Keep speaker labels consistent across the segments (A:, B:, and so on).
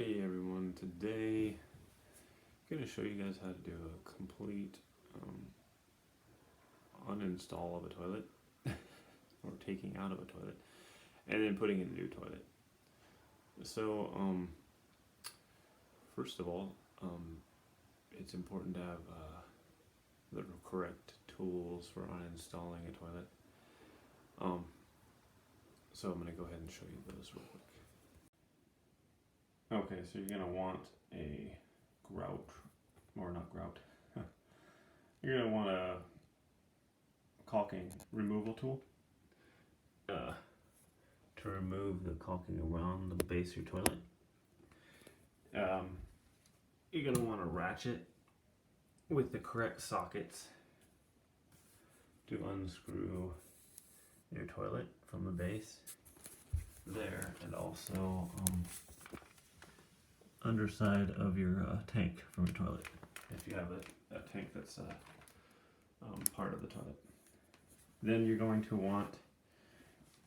A: Hey everyone, today I'm going to show you guys how to do a complete uninstall of a toilet or taking out of a toilet and then putting in a new toilet. So first of all, it's important to have the correct tools for uninstalling a toilet. So I'm going to go ahead and show you those real quick. Okay, so you're going to want a grout, or not grout, you're going to want a caulking removal tool to remove the caulking around the base of your toilet. You're going to want a ratchet with the correct sockets to unscrew your toilet from the base there, and also underside of your tank from your toilet, if you have a tank that's part of the toilet. Then you're going to want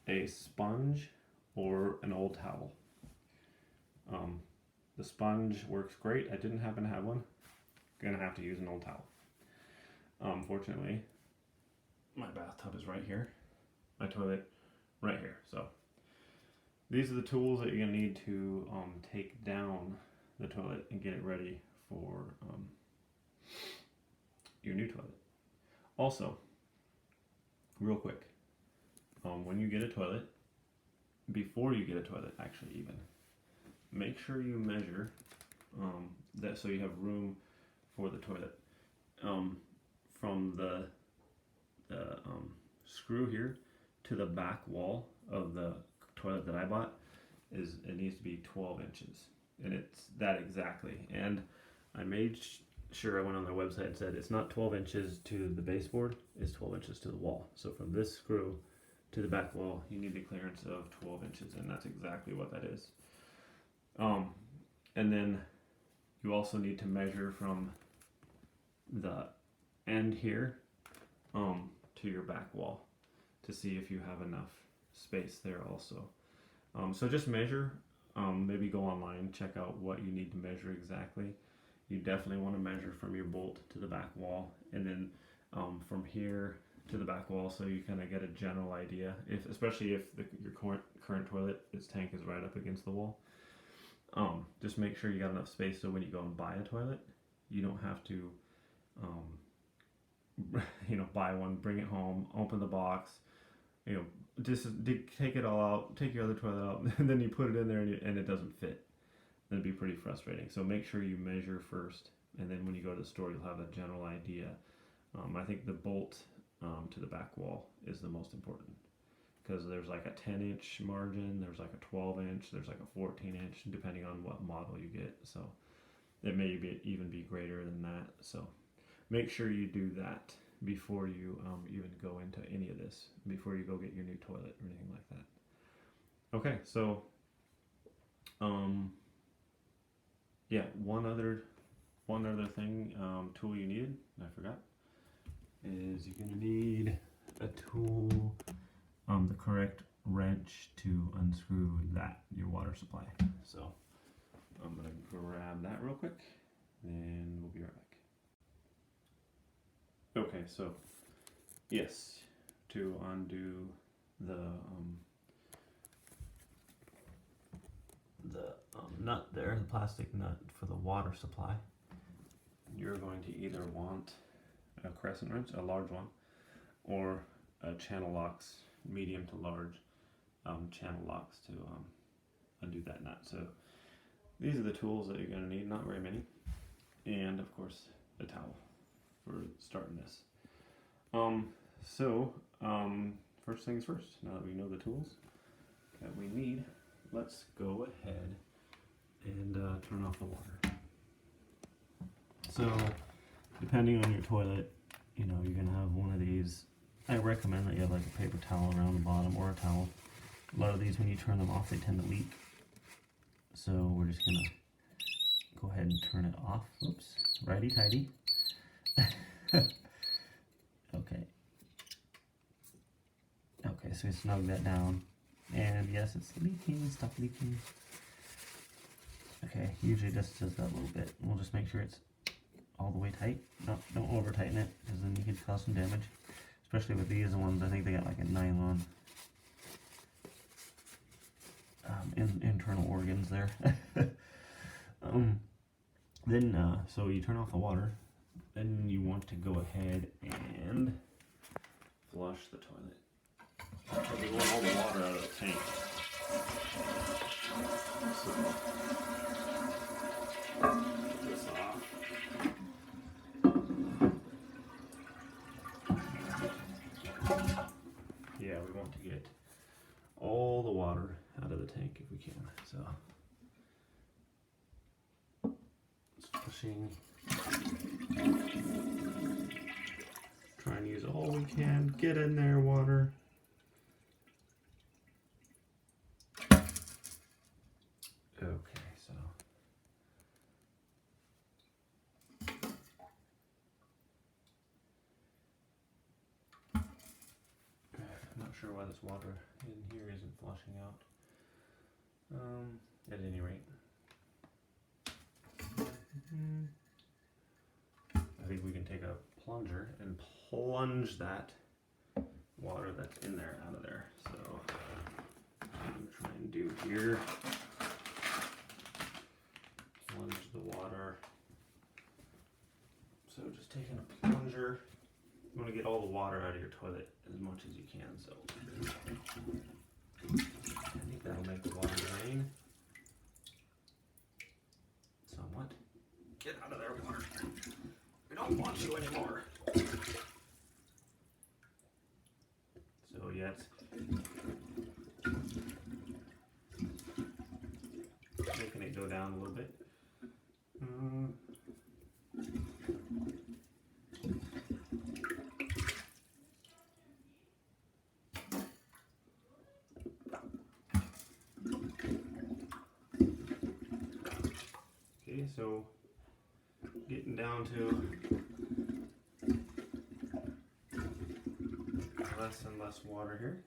A: a sponge or an old towel. The sponge works great. I didn't happen to have one. Gonna have to use an old towel. Fortunately, my bathtub is right here, my toilet right here. So these are the tools that you're gonna need to take down the toilet and get it ready for your new toilet. Also, real quick, when you get a toilet, before you get a toilet, actually even, make sure you measure that so you have room for the toilet. From the screw here to the back wall of the toilet that I bought, it needs to be 12 inches, and it's that exactly. And I made sure, I went on their website and said it's not 12 inches to the baseboard, it's 12 inches to the wall. So from this screw to the back wall, you need a clearance of 12 inches, and that's exactly what that is. And then you also need to measure from the end here to your back wall to see if you have enough space there also. So just measure, maybe go online, check out what you need to measure exactly. You definitely want to measure from your bolt to the back wall, and then from here to the back wall, so you kind of get a general idea, especially if your current toilet, its tank is right up against the wall. Just make sure you got enough space so when you go and buy a toilet, you don't have to buy one, bring it home, open the box, just take it all out, take your other toilet out, and then you put it in there and it doesn't fit. That'd be pretty frustrating. So make sure you measure first, and then when you go to the store, you'll have a general idea. I think the bolt to the back wall is the most important, because there's like a 10-inch margin, there's like a 12-inch, there's like a 14-inch, depending on what model you get. So it may even be greater than that. So make sure you do that before you even go into any of this, before you go get your new toilet or anything like that. Okay, so yeah, one other thing, tool you needed, I forgot, is you're gonna need a tool, the correct wrench to unscrew your water supply. So I'm gonna grab that real quick, and we'll be right back. Okay, so yes, to undo the nut there, the plastic nut for the water supply, you're going to either want a crescent wrench, a large one, or a channel locks, medium to large channel locks to undo that nut. So these are the tools that you're going to need, not very many, and of course a towel for starting this. First things first, now that we know the tools that we need, let's go ahead and turn off the water. So depending on your toilet, you're gonna have one of these. I recommend that you have like a paper towel around the bottom, or a towel. A lot of these, when you turn them off, they tend to leak. So we're just gonna go ahead and turn it off. Whoops, righty tighty. Okay, so we snug that down. And yes, it's leaking, stop leaking.
B: Okay, usually this does that a little bit. We'll just make sure it's all the way tight. No, don't over tighten it, because then you can cause some damage. Especially with these ones, I think they got like a nylon internal organs there. Then, so you turn off the water. Then you want to go ahead and flush the toilet. So we want all the water out of the tank. So, put this off. Yeah, we want to get all the water out of the tank if we can. So, it's pushing. Try and use all we can. Get in there, water. Okay, so. I'm not sure why this water in here isn't flushing out. At any rate. I think we can take a plunger and plunge that water that's in there out of there. So I'm going to try and do here. Plunge the water. So just taking a plunger. You want to get all the water out of your toilet as much as you can. So I think that'll make the water drain somewhat. Get out of there, water. We don't want you anymore. So yeah, it's making it go down a little bit. Okay, so getting down to less and less water here.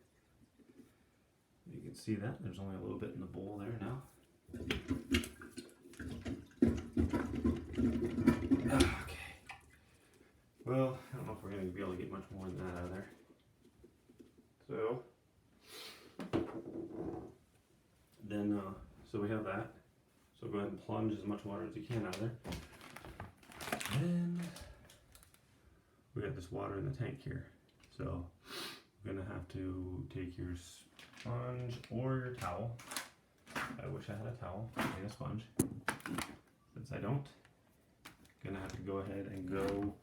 B: You can see that there's only a little bit in the bowl there now. Okay. Well, I don't know if we're going to be able to get much more than that out of there. So then, so we have that. So go ahead and plunge as much water as you can out of there. Then we got this water in the tank here. So we're gonna have to take your sponge or your towel. I wish I had a towel, take a sponge. Since I don't, gonna have to go ahead and go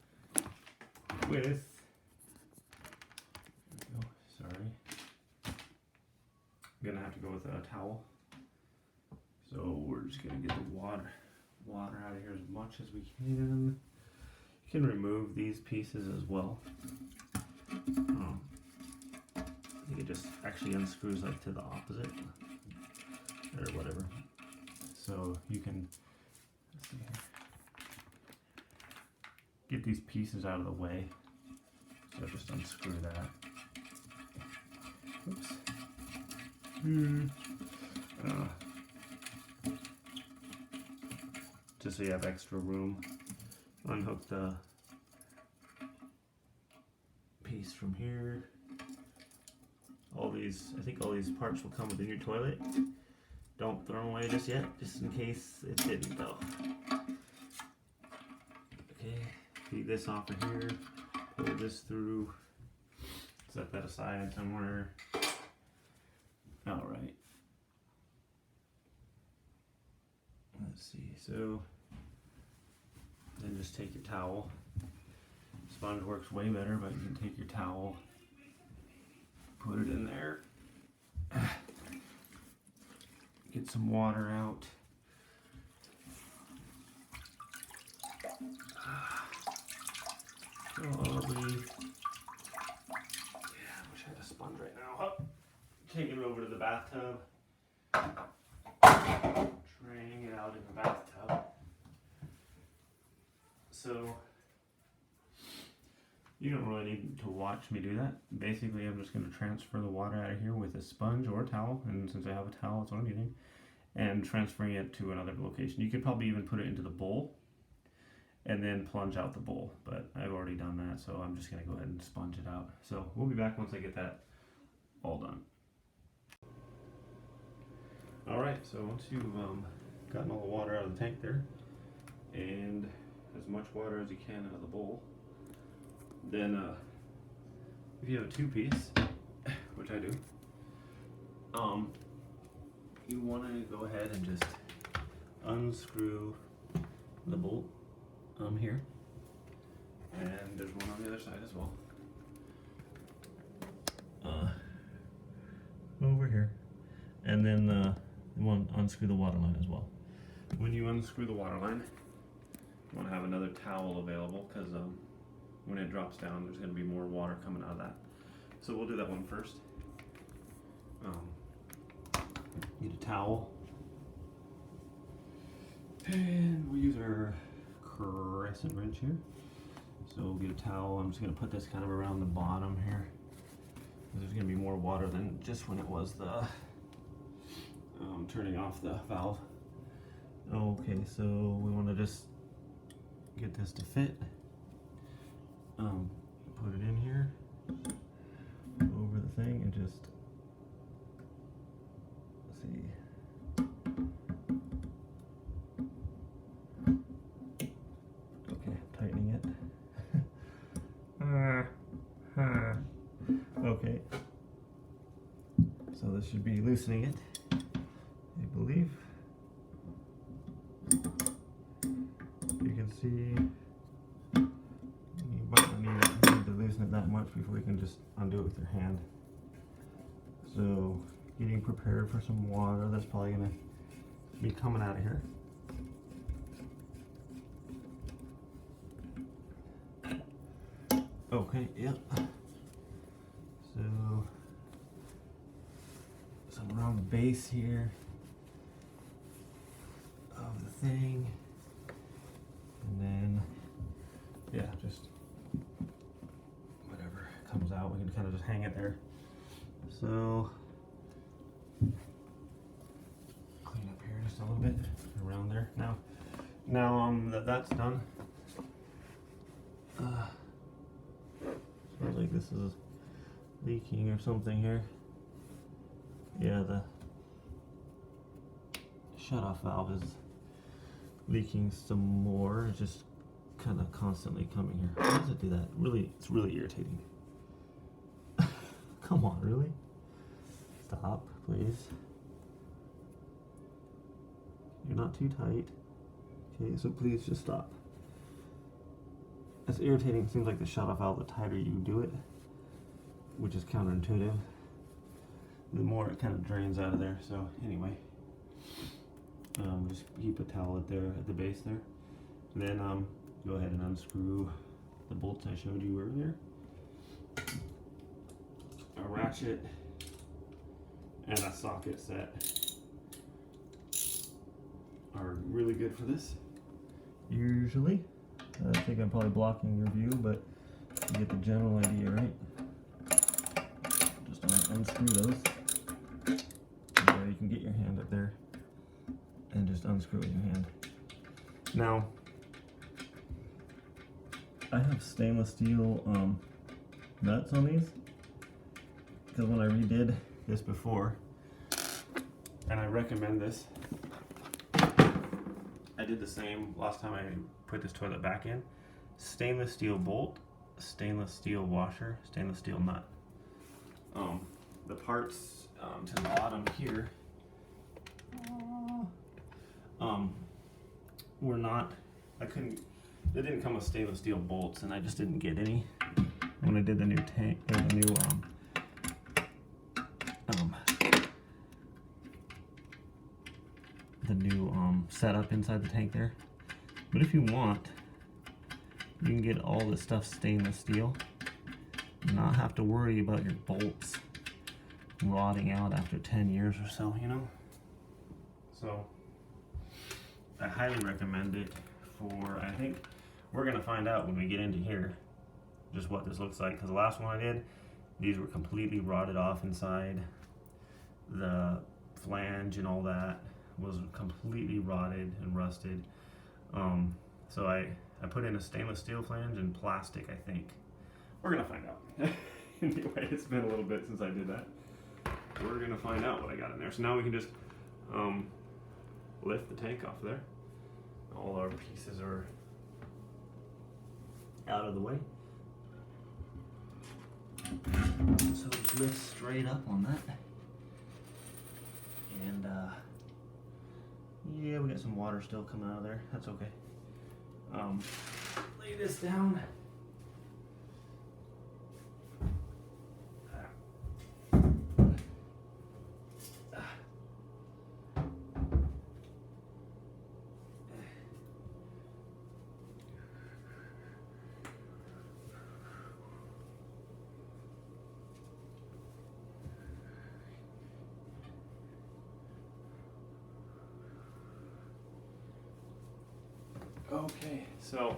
B: with, sorry. I'm gonna have to go with a towel. So we're just gonna get the water out of here as much as we can. You can remove these pieces as well. I think it just actually unscrews like to the opposite or whatever. So you can, let's see here, get these pieces out of the way. So just unscrew that. Oops. Just so you have extra room. Unhook the piece from here. All these, I think all these parts will come within your toilet. Don't throw them away just yet, just in case it didn't though. Okay, feed this off of here, pull this through, set that aside somewhere. Alright. Let's see, so then just take your towel. Sponge works way better, but you can take your towel, put it in there, get some water out. Probably, yeah, I wish I had a sponge right now. Oh, taking it over to the bathtub. Draining it out in the bathtub. So you don't really need to watch me do that. Basically, I'm just going to transfer the water out of here with a sponge or a towel, and since I have a towel, that's what I'm using.
A: and transferring it to another location. You could probably even put it into the bowl and then plunge out the bowl, but I've already done that, so I'm just gonna go ahead and sponge it out. So we'll be back once I get that all done. All right, so once you've gotten all the water out of the tank there, and as much water as you can out of the bowl, then if you have a 2-piece, which I do, you want to go ahead and just unscrew the bolt here, and there's one on the other side as well. Over here, and then you want to unscrew the water line as well. When you unscrew the water line, you want to have another towel available because when it drops down, there's going to be more water coming out of that. So we'll do that one first. Need a towel, and we'll use our crescent wrench here. So we'll get a towel. I'm just going to put this kind of around the bottom here. There's going to be more water than just when it was the turning off the valve. Okay, so we want to just get this to fit. Put it in here over the thing and just see. Okay, tightening it. Okay, so this should be loosening it, I believe. You can see you might not need to loosen it that much before you can just undo it with your hand. So getting prepared for some water that's probably going to be coming out of here. Okay, yep. So some around the base here of the thing, and then yeah, just whatever comes out, we can kind of just hang it there. So clean up here just a little bit around there. Now that's done. Smells like this is leaking or something here. Yeah, the shut-off valve is leaking some more. It's just kind of constantly coming here. Why does it do that? Really, it's really irritating. Come on, really? Stop, please. You're not too tight. Okay, so please just stop. It's irritating. It seems like the shut-off valve, the tighter you do it, which is counterintuitive, the more it kind of drains out of there. So anyway, just keep a towel at the base there. Then go ahead and unscrew the bolts I showed you earlier. A ratchet and a socket set are really good for this. Usually. I think I'm probably blocking your view, but you get the general idea, right? Just want to unscrew those. There, you can get your hand up there and just unscrew with your hand. Now, I have stainless steel nuts on these because when I redid this before, and I recommend this, I did the same last time I put this toilet back in. Stainless steel bolt, stainless steel washer, stainless steel nut. The parts to the bottom here were not, they didn't come with stainless steel bolts, and I just didn't get any when I did the new tank, or the new setup inside the tank there. But if you want, you can get all this stuff stainless steel and not have to worry about your bolts rotting out after 10 years or so, you know? So I highly recommend it for, I think we're gonna find out when we get into here just what this looks like, because the last one I did, these were completely rotted off inside the flange and all that.
B: was completely rotted and rusted. So I put in a stainless steel flange and plastic, I think. We're gonna find out. Anyway, it's been a little bit since I did that. We're gonna find out what I got in there. So now we can just lift the tank off there. All our pieces are out of the way. So just lift straight up on that. And yeah, we got some water still coming out of there. That's okay. Lay this down. Okay, so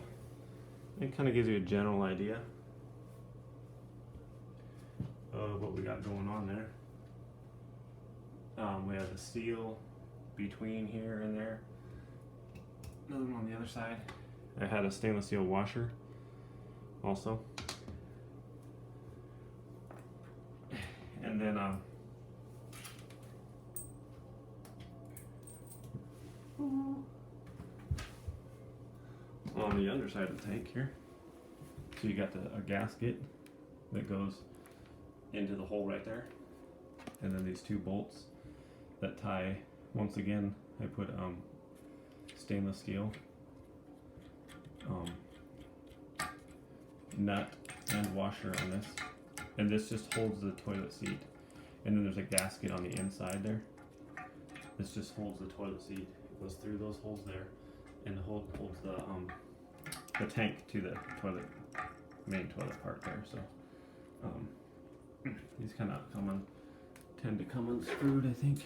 B: it kind of gives you a general idea of what we got going on there. We have the seal between here and there. Another one on the other side. I had a stainless steel washer also. And then on the other side of the tank here, so you got a gasket that goes into the hole right there, and then these two bolts that tie. Once again, I put stainless steel nut and washer on this, and this just holds the toilet seat, and then there's a gasket on the inside there. This just holds the toilet seat. It goes through those holes there, and holds the tank to the toilet, main toilet part there. So these kind of tend to come unscrewed, I think.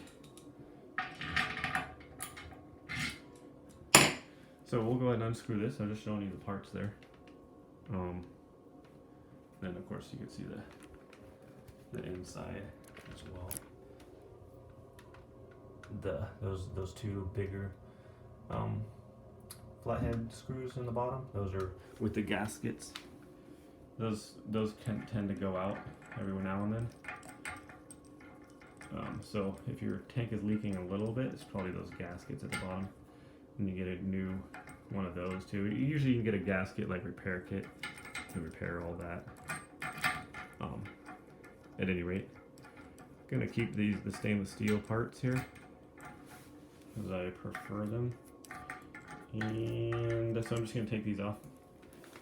B: So we'll go ahead and unscrew this. I'm just showing you the parts there. Then of course you can see the inside as well. Those two bigger flathead screws in the bottom. Those are with the gaskets. Those can tend to go out every now and then. So if your tank is leaking a little bit, it's probably those gaskets at the bottom. And you get a new one of those too. Usually you can get a gasket like repair kit to repair all that. At any rate, I'm gonna keep the stainless steel parts here because I prefer them. And so I'm just gonna take these off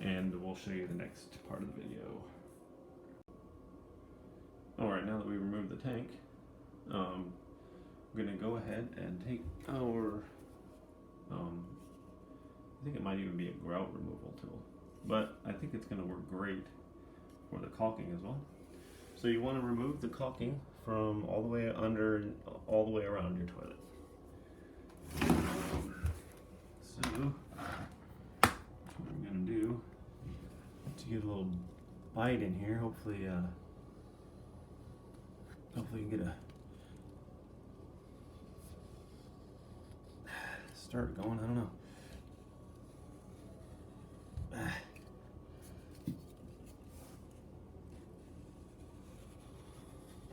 B: and we'll show you the next part of the video. Alright, now that we removed the tank, I'm gonna go ahead and take our I think it might even be a grout removal tool, but I think it's going to work great for the caulking as well. So you want to remove the caulking from all the way under and all the way around your toilet. So what we're going to do to get a little bite in here, hopefully you can get a start going. I don't know.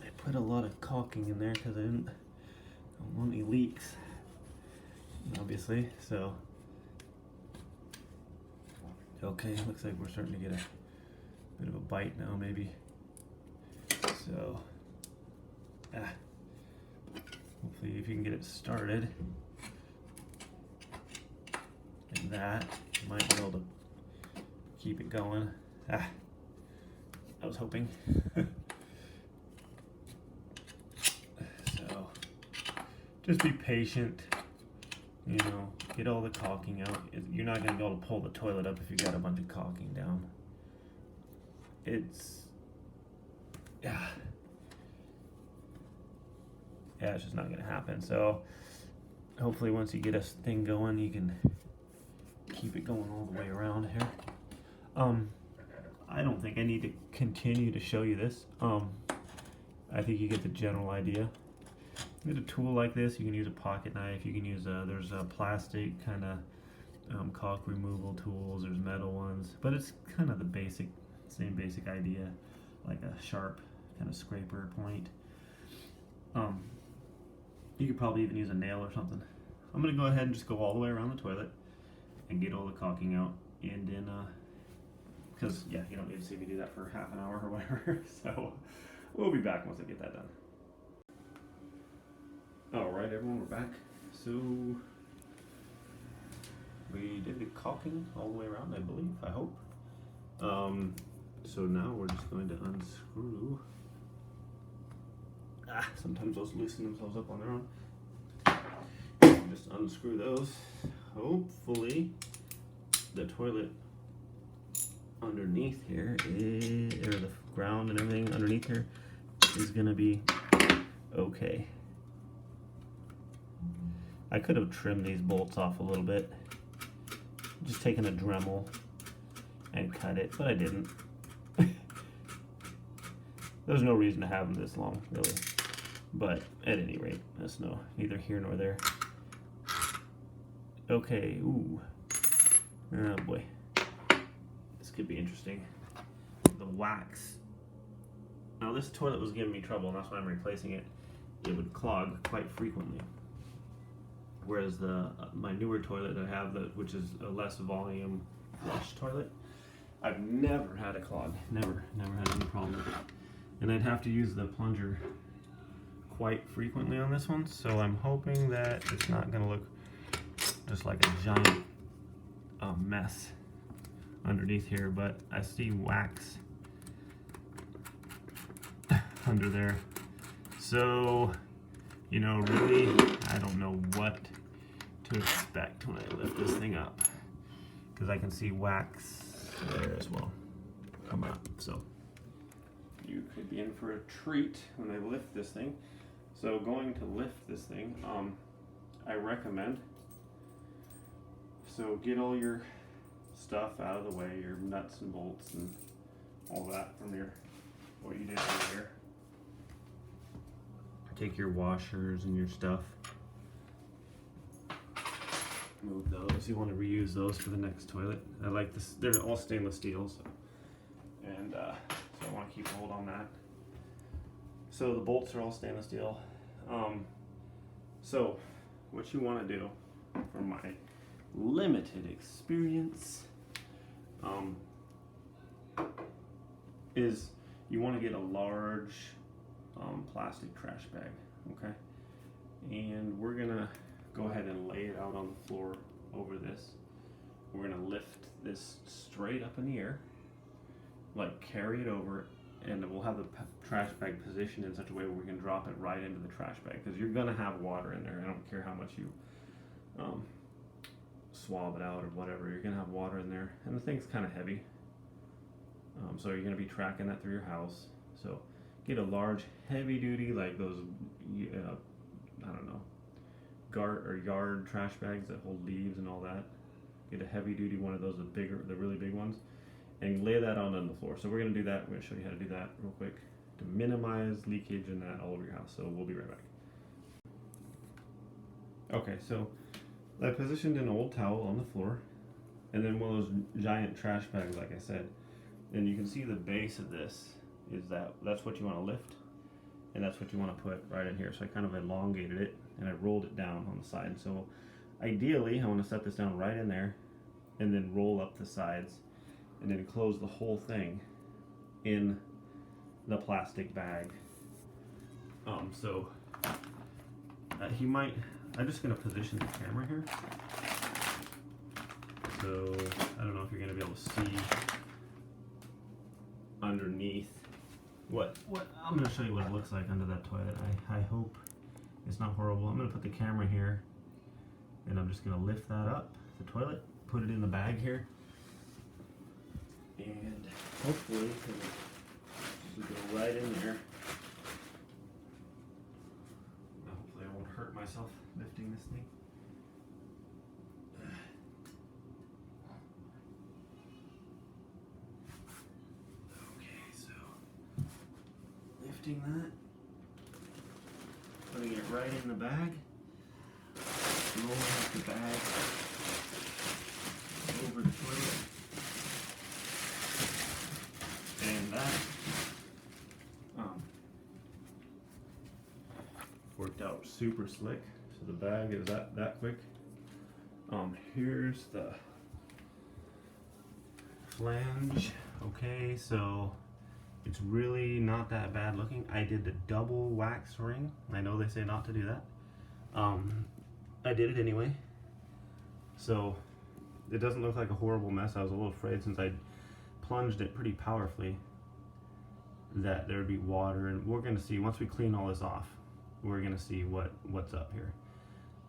B: I put a lot of caulking in there because I don't want any leaks, obviously. So, okay, looks like we're starting to get a bit of a bite now, maybe. So, hopefully, if you can get it started, and that, you might be able to keep it going. I was hoping. So, just be patient. You know, get all the caulking out. You're not going to be able to pull the toilet up if you got a bunch of caulking down. It's just not going to happen. So, hopefully, once you get a thing going, you can keep it going all the way around here. I don't think I need to continue to show you this. I think you get the general idea.
A: Get a tool like this. You can use a pocket knife. You can use there's a plastic kind of caulk removal tools. There's metal ones, but it's kind of the same basic idea, like a sharp kind of scraper point. You could probably even use a nail or something. I'm gonna go ahead and just go all the way around the toilet and get all the caulking out, and then because yeah, you don't need to see me do that for half an hour or whatever. So we'll be back once I get that done. All right, everyone, we're back. So we did the caulking all the way around, I believe. I hope. So now we're just going to unscrew. Sometimes those loosen themselves up on their own. Just unscrew those. Hopefully, the toilet underneath here, or the ground and everything underneath here, is gonna be okay. I could have trimmed these bolts off a little bit, just taken a Dremel and cut it, but I didn't. There's no reason to have them this long, really. But at any rate, that's neither here nor there. Okay, ooh. Oh boy. This could be interesting. The wax. Now this toilet was giving me trouble, and that's why I'm replacing it. It would clog quite frequently. Whereas my newer toilet that I have, which is a less volume flush toilet, I've never had a clog. Never had any problem with it. And I'd have to use the plunger quite frequently on this one, so I'm hoping that it's not going to look just like a giant mess underneath here, but I see wax under there. So, you know, really, I don't know what to expect when I lift this thing up, because I can see wax there as well come up. So you could be in for a treat when I lift this thing. So going to lift this thing, I recommend, so get all your stuff out of the way, your nuts and bolts and all that from what you did earlier. Take your washers and your stuff, move those. You want to reuse those for the next toilet. I like this, they're all stainless steel, so I want to keep a hold on that. So the bolts are all stainless steel. So what you want to do, from my limited experience, is you want to get a large plastic trash bag, okay? And we're gonna go ahead and lay it out on the floor over this. We're gonna lift this straight up in the air, like carry it over, and we'll have the trash bag positioned in such a way where we can drop it right into the trash bag, because you're gonna have water in there. I don't care how much you swab it out or whatever, you're gonna have water in there, and the thing's kind of heavy, so you're gonna be tracking that through your house. So get a large heavy duty, like those I don't know, yard trash bags that hold leaves and all that. Get a heavy duty one of those, the really big ones, and lay that out on the floor. So we're going to do that. We're going to show you how to do that real quick to minimize leakage and that all over your house. So we'll be right back. Okay, so I positioned an old towel on the floor, and then one of those giant trash bags, like I said. And you can see the base of this is that's what you want to lift, and that's what you want to put right in here. So I kind of elongated it and I rolled it down on the side. So ideally I want to set this down right in there and then roll up the sides and then close the whole thing in the plastic bag. I'm just going to position the camera here. So I don't know if you're going to be able to see underneath what I'm going to show you what it looks like under that toilet. I hope it's not horrible. I'm going to put the camera here, and I'm just going to lift that up, the toilet, put it in the bag here, and hopefully it'll go right in there. Hopefully I won't hurt myself lifting this thing. That, putting it right right in the bag. Roll out the bag over the toilet. And that worked out super slick. So the bag is that quick. Here's the flange. Okay, so it's really not that bad looking. I did the double wax ring. I know they say not to do that. I did it anyway. So it doesn't look like a horrible mess. I was a little afraid since I plunged it pretty powerfully that there would be water, and we're gonna see once we clean all this off, we're gonna see what's up here.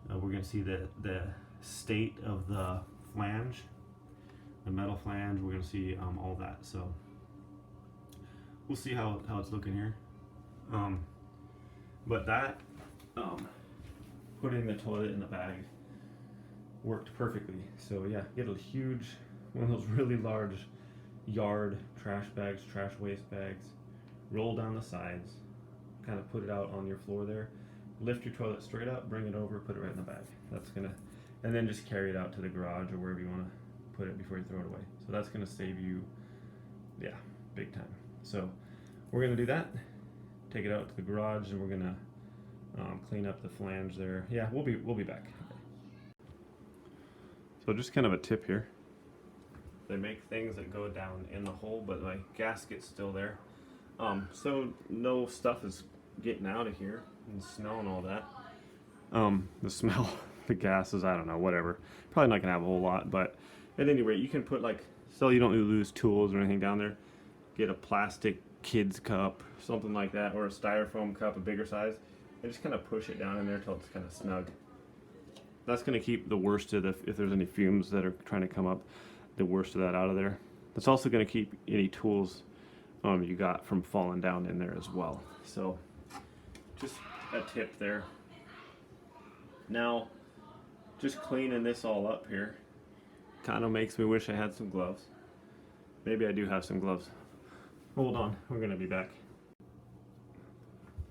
A: We're gonna see the state of the flange, the metal flange. We're gonna see all that. So we'll see how it's looking here. But that putting the toilet in the bag worked perfectly. So yeah, get a huge one of those really large yard trash bags, trash waste bags, roll down the sides, kind of put it out on your floor there, lift your toilet straight up, bring it over, put it right in the bag. That's gonna, and then just carry it out to the garage or wherever you want to put it before you throw it away. So that's gonna save you, yeah, big time. So we're gonna do that, take it out to the garage, and we're gonna clean up the flange there. Yeah, we'll be back. So just kind of a tip here. They make things that go down in the hole, but my gasket's still there. So no stuff is getting out of here, and smell and all that. The smell, the gases, I don't know, whatever. Probably not gonna have a whole lot, but at any rate, you can put like, so you don't lose tools or anything down there. Get a plastic kid's cup, something like that, or a styrofoam cup, a bigger size, and just kind of push it down in there till it's kind of snug. That's gonna keep the worst of if there's any fumes that are trying to come up, the worst of that out of there. It's also gonna keep any tools you got from falling down in there as well. So just a tip there. Now, just cleaning this all up here kind of makes me wish I had some gloves. Maybe I do have some gloves. Hold on, we're gonna be back.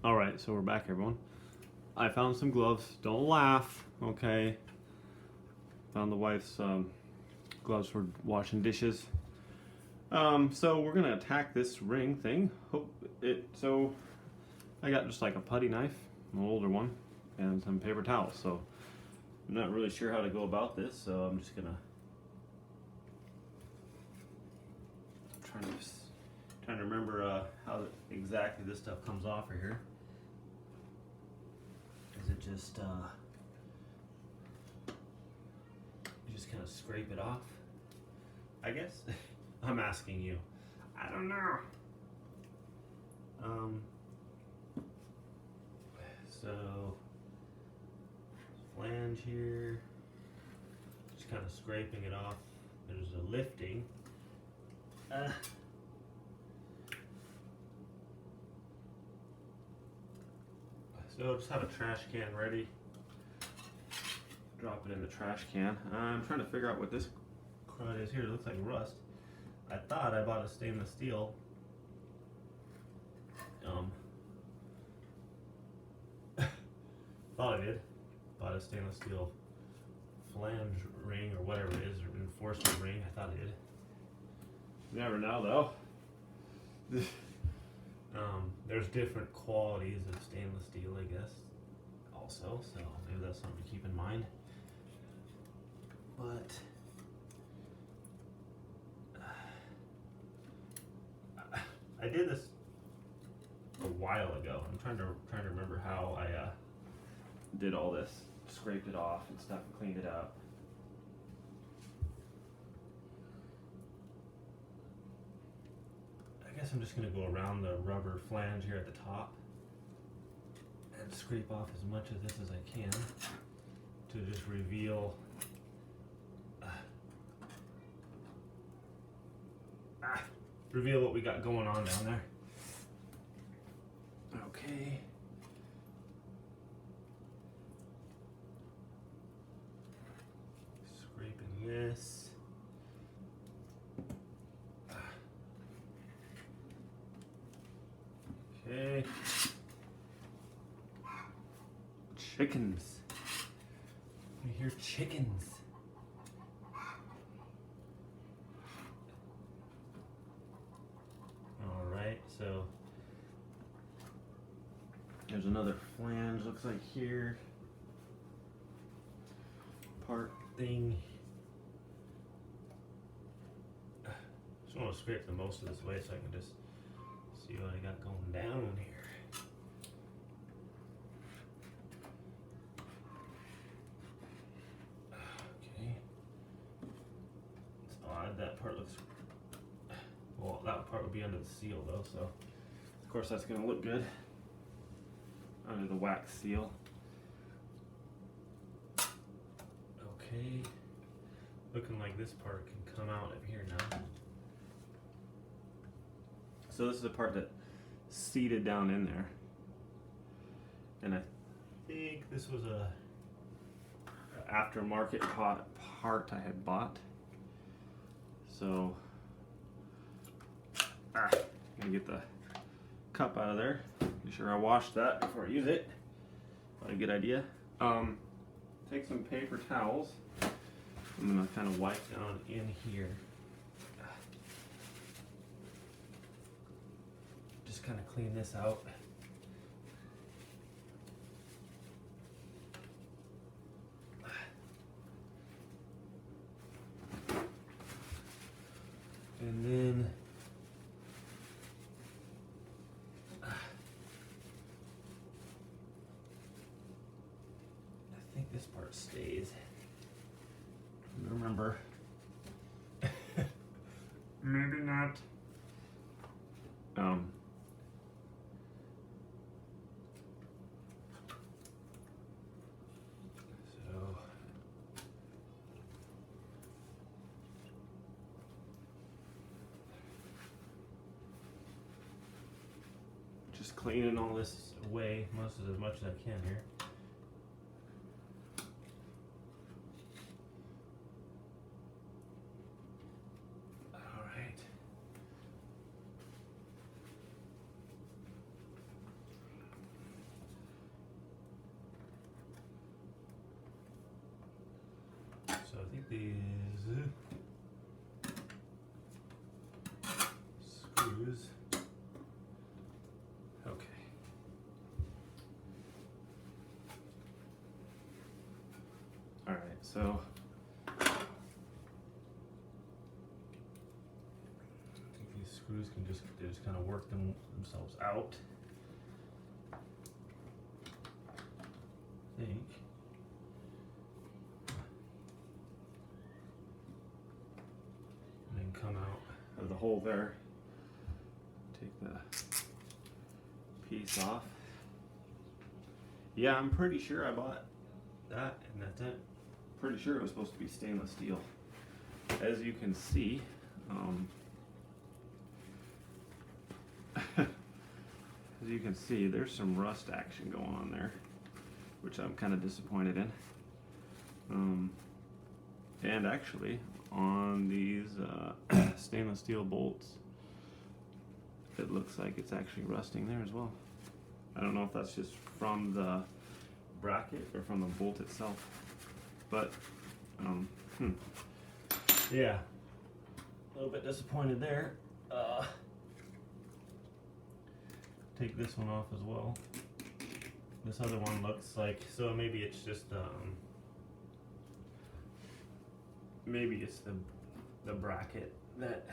A: All right, so we're back, everyone. I found some gloves. Don't laugh, okay? Found the wife's gloves for washing dishes. So we're gonna attack this ring thing. So I got just like a putty knife, an older one, and some paper towels. So I'm not really sure how to go about this, so I'm just gonna trying to remember how exactly this stuff comes off of here. Is it just you just kind of scrape it off, I guess? I'm asking you. I don't know. So flange here, just kind of scraping it off. There's a lifting. So just have a trash can ready. Drop it in the trash can. I'm trying to figure out what this crud is here. It looks like rust. I thought I bought a stainless steel. Thought I did. Bought a stainless steel flange ring or whatever it is, or reinforcement ring. I thought I did. Never know though. There's different qualities of stainless steel, I guess, also, so maybe that's something to keep in mind. But I did this a while ago. I'm trying to remember how I did all this, scraped it off and stuff, and cleaned it up. I guess I'm just going to go around the rubber flange here at the top and scrape off as much of this as I can to just reveal reveal what we got going on down there. Okay. Scraping this. Okay. chickens. I hear chickens. Alright, so there's another flange, looks like here. Part thing. Just want to scrape the most of this away so I can just see what I got going down here. Okay. It's odd, that part looks, well, that part would be under the seal though, so of course that's going to look good under the wax seal. Okay, looking like this part can come out of here now. So this is the part that seated down in there, and I think this was a aftermarket part I had bought. So I'm gonna get the cup out of there. Be sure I wash that before I use it. Probably a good idea. Take some paper towels. I'm gonna kind of wipe down in here. Just kind of clean this out. And then I think this part stays. Remember. Maybe not. So just cleaning all this away as much as I can here. So I think these screws. Okay. All right, so I think these screws can just kind of work themselves out. I think. Come out of the hole there. Take the piece off. Yeah, I'm pretty sure I bought that, and that's it. Pretty sure it was supposed to be stainless steel. As you can see, there's some rust action going on there, which I'm kind of disappointed in. And actually, on these stainless steel bolts, it looks like it's actually rusting there as well. I don't know if that's just from the bracket or from the bolt itself, but yeah, a little bit disappointed there. Take this one off as well. This other one looks like, so maybe it's just maybe it's the bracket that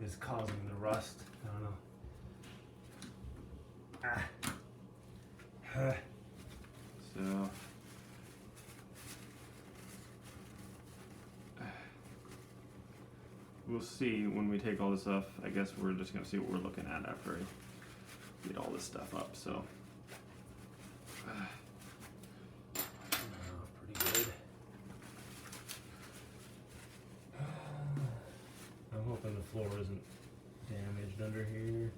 A: is causing the rust. I don't know. So we'll see when we take all this off. I guess we're just gonna see what we're looking at after I get all this stuff up. So pretty good. I'm hoping the floor isn't damaged under here.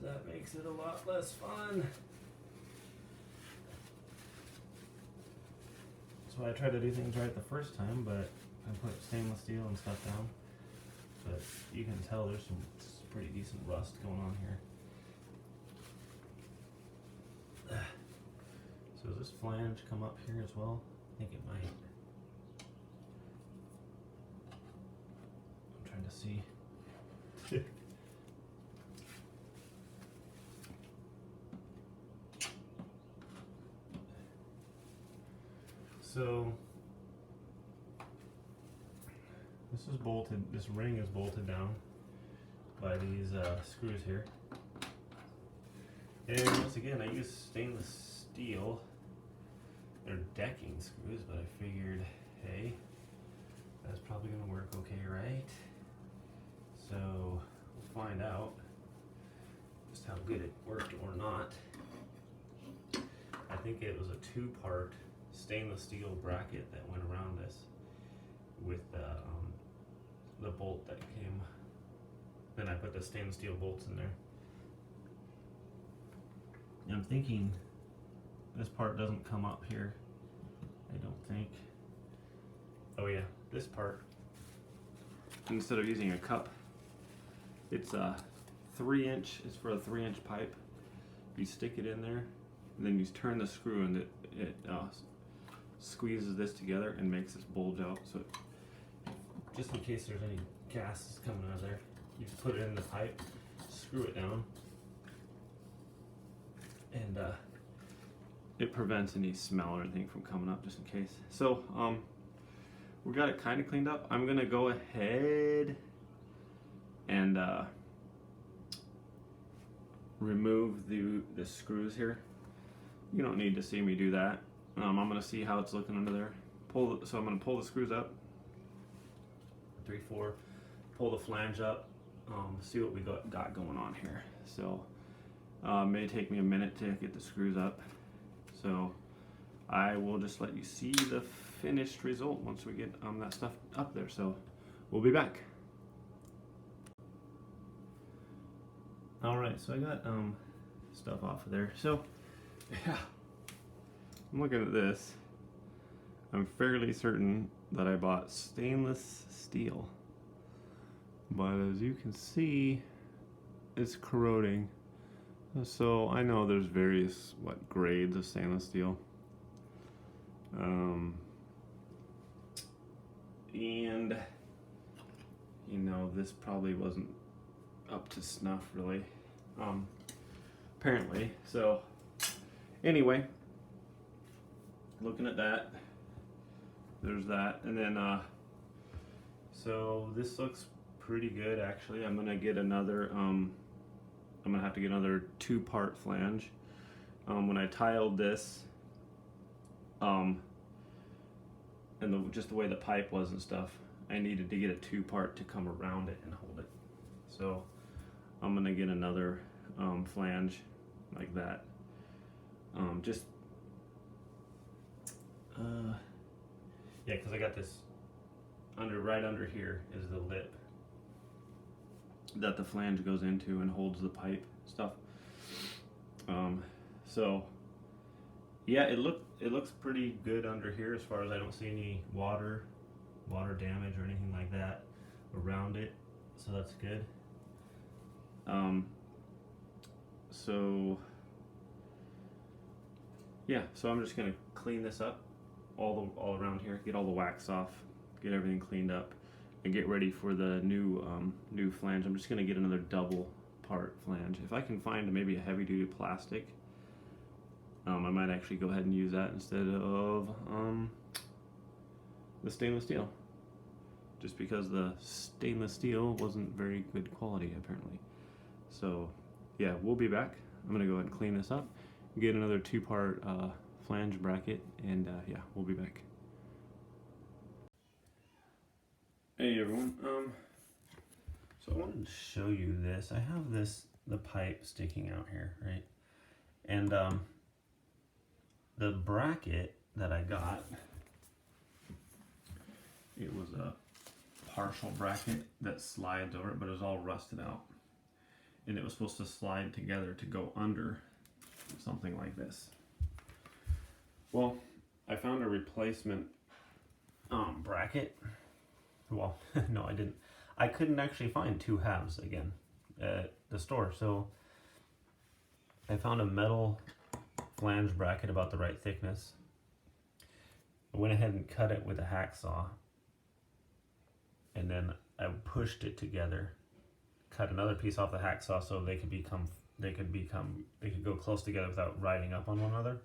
A: That makes it a lot less fun. That's why I try to do things right the first time, but I put stainless steel and stuff down. But you can tell there's some pretty decent rust going on here.
B: So does this flange come up here as well? I think it might. I'm trying to see. So this is bolted, this ring is bolted down by these screws here. And once again, I use stainless steel. They're decking screws, but I figured, hey, that's probably gonna work okay, right? So we'll find out just how good it worked or not. I think it was a 2-part stainless steel bracket that went around this with the bolt that came. Then I put the stainless steel bolts in there. I'm thinking this part doesn't come up here. I don't think. Oh yeah, this part. Instead of using a cup, it's a 3-inch. It's for a 3-inch pipe. You stick it in there, and then you turn the screw, and it squeezes this together and makes this bulge out. So just in case there's any gases coming out of there, you just put it in the pipe, screw it down, and it prevents any smell or anything from coming up, just in case. So we got it kind of cleaned up. I'm gonna go ahead and remove the screws here. You don't need to see me do that. I'm gonna see how it's looking under there. So I'm gonna pull the screws up, 3/4, pull the flange up, see what we got going on here. So it may take me a minute to get the screws up. So I will just let you see the finished result once we get that stuff up there. So we'll be back. All right, so I got stuff off of there. So yeah, I'm looking at this. I'm fairly certain that I bought stainless steel, but as you can see, it's corroding. So I know there's various grades of stainless steel, and you know, this probably wasn't up to snuff really, apparently. So anyway, looking at that, there's that, and then so this looks pretty good actually. I'm gonna get another I'm gonna have to get another 2-part flange. When I tiled this, and just the way the pipe was and stuff, I needed to get a 2-part to come around it and hold it. So I'm gonna get another flange like that. Yeah, because I got this right under here is the lip that the flange goes into and holds the pipe stuff. So yeah, it looks pretty good under here as far as I don't see any water damage or anything like that around it, so that's good. So yeah, so I'm just gonna clean this up all around here, get all the wax off, get everything cleaned up, and get ready for the new flange. I'm just gonna get another 2-part flange. If I can find maybe a heavy-duty plastic, I might actually go ahead and use that instead of the stainless steel, just because the stainless steel wasn't very good quality apparently. So yeah, we'll be back. I'm gonna go ahead and clean this up, get another 2-part flange bracket, and yeah, we'll be back. Hey everyone, so I wanted to show you this. I have the pipe sticking out here, right? And the bracket that I got, it was a partial bracket that slides over it, but it was all rusted out. And it was supposed to slide together to go under something like this. Well, I found a replacement bracket. Well, no, I didn't. I couldn't actually find 2 halves again at the store, so I found a metal flange bracket about the right thickness. I went ahead and cut it with a hacksaw, and then I pushed it together, cut another piece off the hacksaw so they could go close together without riding up on one another.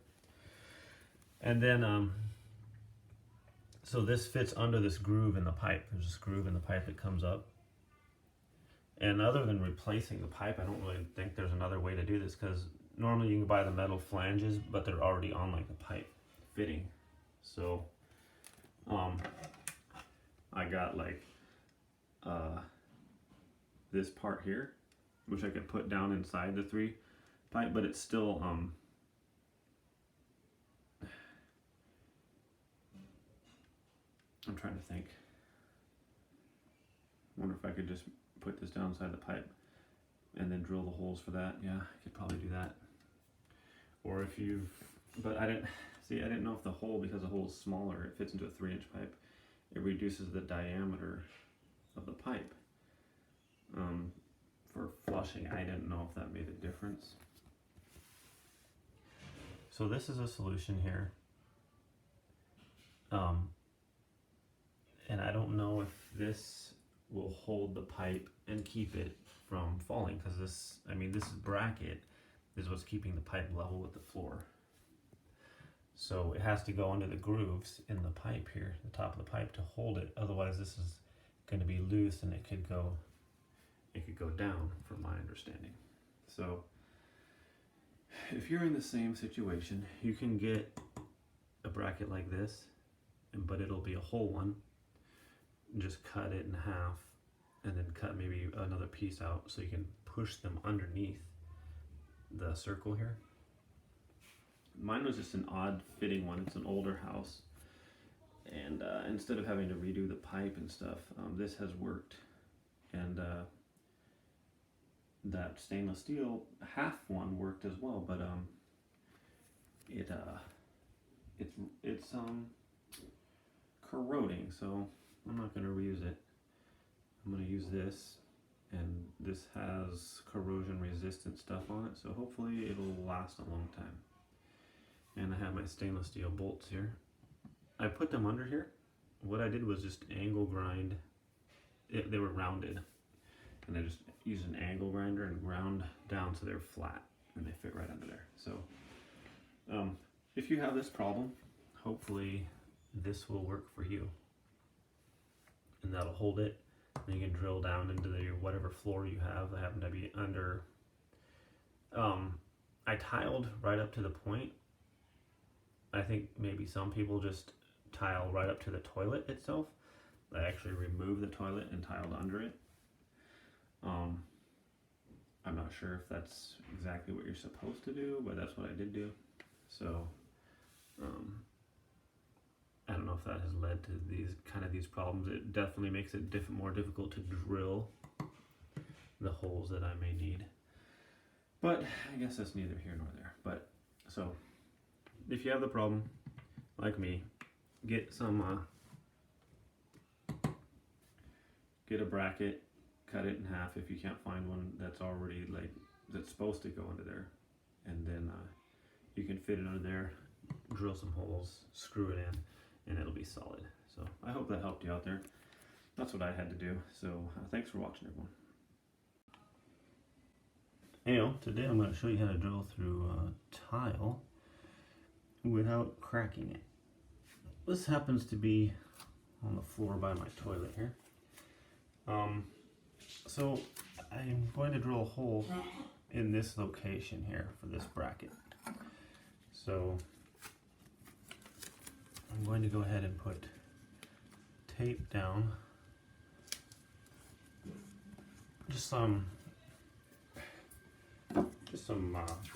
B: And then so this fits under this groove in the pipe. There's this groove in the pipe that comes up. And other than replacing the pipe, I don't really think there's another way to do this, because normally you can buy the metal flanges, but they're already on like the pipe fitting. So I got like this part here, which I could put down inside the 3 pipe, but it's still I'm trying to think. I wonder if I could just put this down inside the pipe and then drill the holes for that. Yeah, I could probably do that. Or if you've, but I didn't know if the hole, because the hole is smaller, it fits into a 3-inch pipe, it reduces the diameter of the pipe. For flushing, I didn't know if that made a difference. So this is a solution here. And I don't know if this will hold the pipe and keep it from falling, because this bracket is what's keeping the pipe level with the floor. So it has to go under the grooves in the pipe here, the top of the pipe, to hold it. Otherwise this is going to be loose and it could go down, from my understanding. So if you're in the same situation, you can get a bracket like this, but it'll be a whole one. Just cut it in half and then cut maybe another piece out so you can push them underneath the circle here. Mine was just an odd fitting one. It's an older house, and instead of having to redo the pipe and stuff, this has worked. And that stainless steel half one worked as well, but it's corroding, so I'm not going to reuse it. I'm going to use this, and this has corrosion resistant stuff on it, so hopefully it'll last a long time. And I have my stainless steel bolts here. I put them under here. What I did was just angle grind. They were rounded, and I just used an angle grinder and ground down so they're flat, and they fit right under there. So if you have this problem, hopefully this will work for you, and that'll hold it. And you can drill down into whatever floor you have. I happen to be under. I tiled right up to the point. I think maybe some people just tile right up to the toilet itself. I actually removed the toilet and tiled under it. I'm not sure if that's exactly what you're supposed to do, but that's what I did do. So I don't know if that has led to these problems. It definitely makes it more difficult to drill the holes that I may need. But I guess that's neither here nor there. But so if you have the problem, like me, get a bracket, cut it in half if you can't find one that's already that's supposed to go under there, and then you can fit it under there, drill some holes, screw it in, and it'll be solid. So I hope that helped you out there. That's what I had to do. So thanks for watching, everyone. Anyhow, today I'm going to show you how to drill through tile without cracking it. This happens to be on the floor by my toilet here. So I'm going to drill a hole in this location here for this bracket. So I'm going to go ahead and put tape down, just some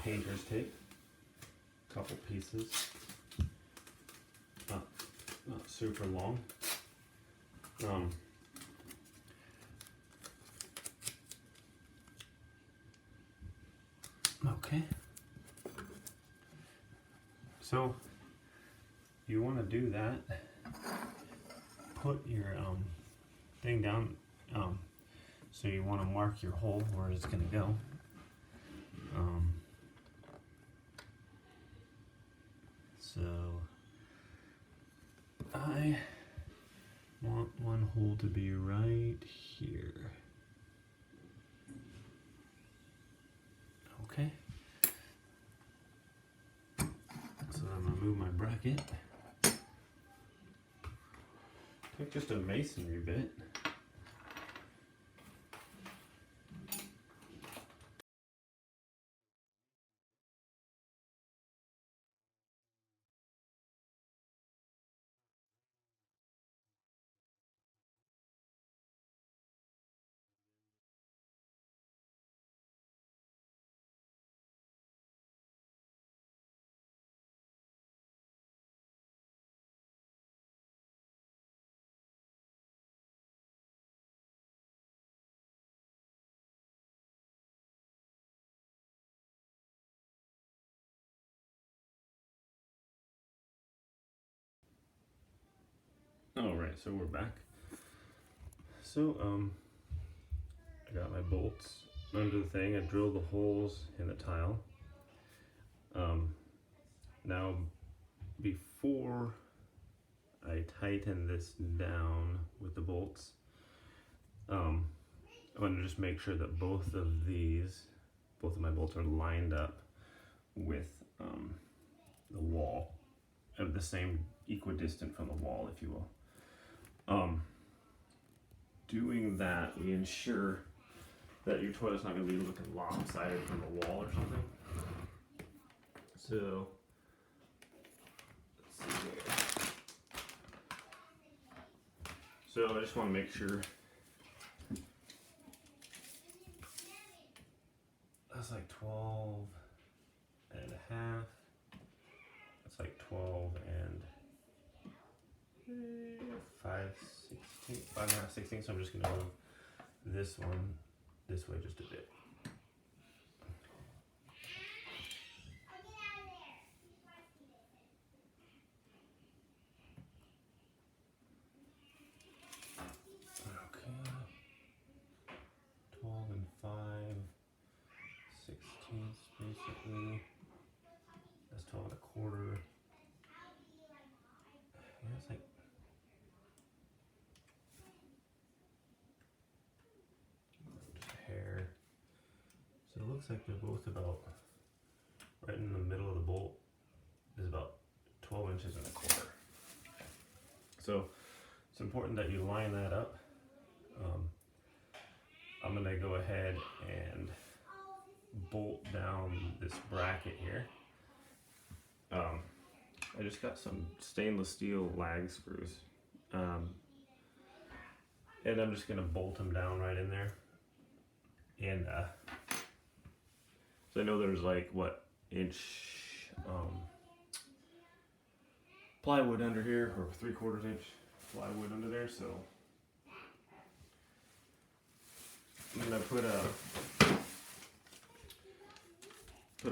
B: painter's tape, a couple pieces, not super long. Okay, so you want to do that, put your thing down, so you want to mark your hole where it's going to go. So I want one hole to be right here. Okay. So I'm gonna move my bracket. Take just a masonry bit. Alright, so we're back. So, I got my bolts under the thing. I drilled the holes in the tile. Now, before I tighten this down with the bolts, I'm going to just make sure that both of my bolts are lined up with the wall, of the same equidistant from the wall, if you will. Doing that, we ensure that your toilet's not going to be looking lopsided from the wall or something. So, let's see here. So I just want to make sure that's like 12 and a half. That's like 12 and 5 and a half, 16. So I'm just going to move this one this way just a bit. Okay. 12 and 5, 16ths basically. That's 12 and a quarter. Yeah, it's like just a hair. So it looks like they're both about right in the middle of the bolt is about 12 inches and a quarter. So it's important that you line that up. I'm gonna go ahead and bolt down this bracket here. I just got some stainless steel lag screws. And I'm just gonna bolt them down right in there. And so I know there's like what inch plywood under here, or 3/4 inch plywood under there, so I'm gonna put a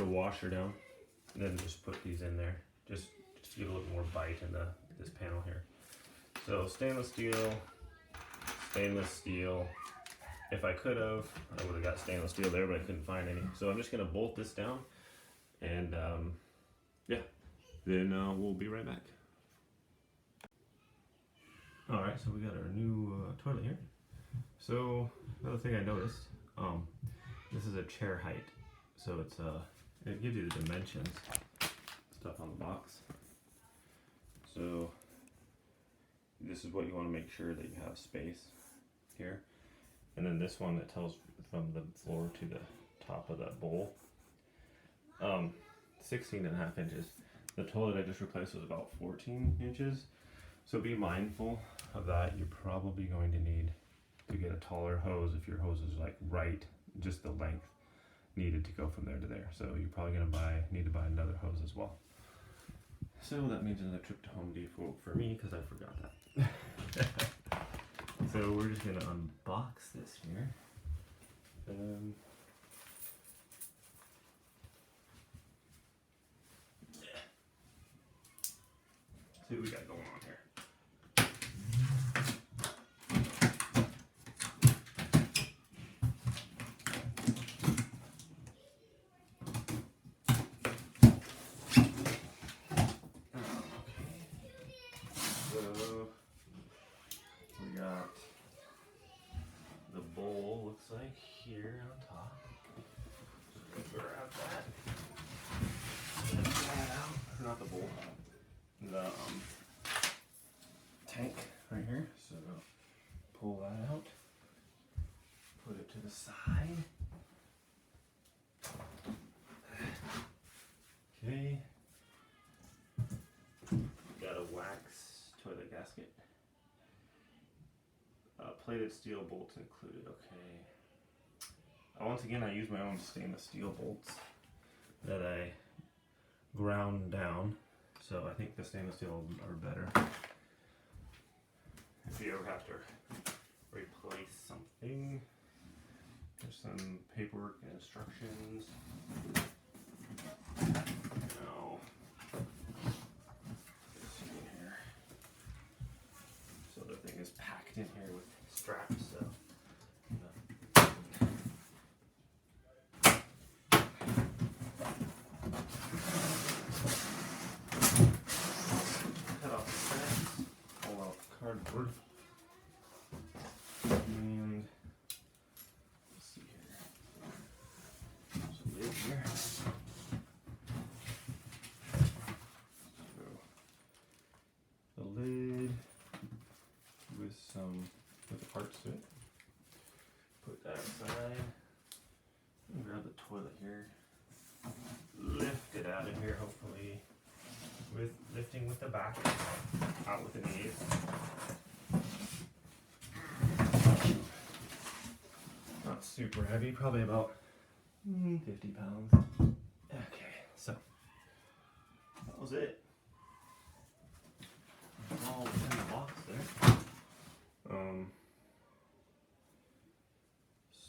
B: washer down, and then just put these in there, just to get a little more bite in this panel here. So stainless steel. If I could have, I would have got stainless steel there, but I couldn't find any. So I'm just gonna bolt this down, and yeah, then we'll be right back. All right, so we got our new toilet here. So another thing I noticed, this is a chair height, so it's it gives you the dimensions stuff on the box. So this is what you want to make sure that you have space here, and then this one that tells from the floor to the top of that bowl. 16.5 inches. The toilet I just replaced was about 14 inches. So be mindful of that. You're probably going to need to get a taller hose if your hose is like right, just the length needed to go from there to there. So you're probably going to need to buy another hose as well. So that means another trip to Home Depot for me, because I forgot that. So we're just going to unbox this here. See what we got going on here. like here on top. So grab that. Lift that out. Not the bolt. The tank right here. So pull that out. Put it to the side. Okay. Got a wax toilet gasket. Plated steel bolts included. Okay. Once again, I use my own stainless steel bolts that I ground down. So I think the stainless steel are better. If you ever have to replace something, there's some paperwork and instructions. No. Let's see in here. So the thing is packed in here with straps. So. Cut off the straps. Pull out the cardboard. And let's see here. There's a lid here. So the lid with the parts to it. Put that aside. And grab the toilet here. Lift it out of here, hopefully. With lifting with the back, out with the knees. Not super heavy, probably about 50 pounds. Okay, so that was it. All in the box there.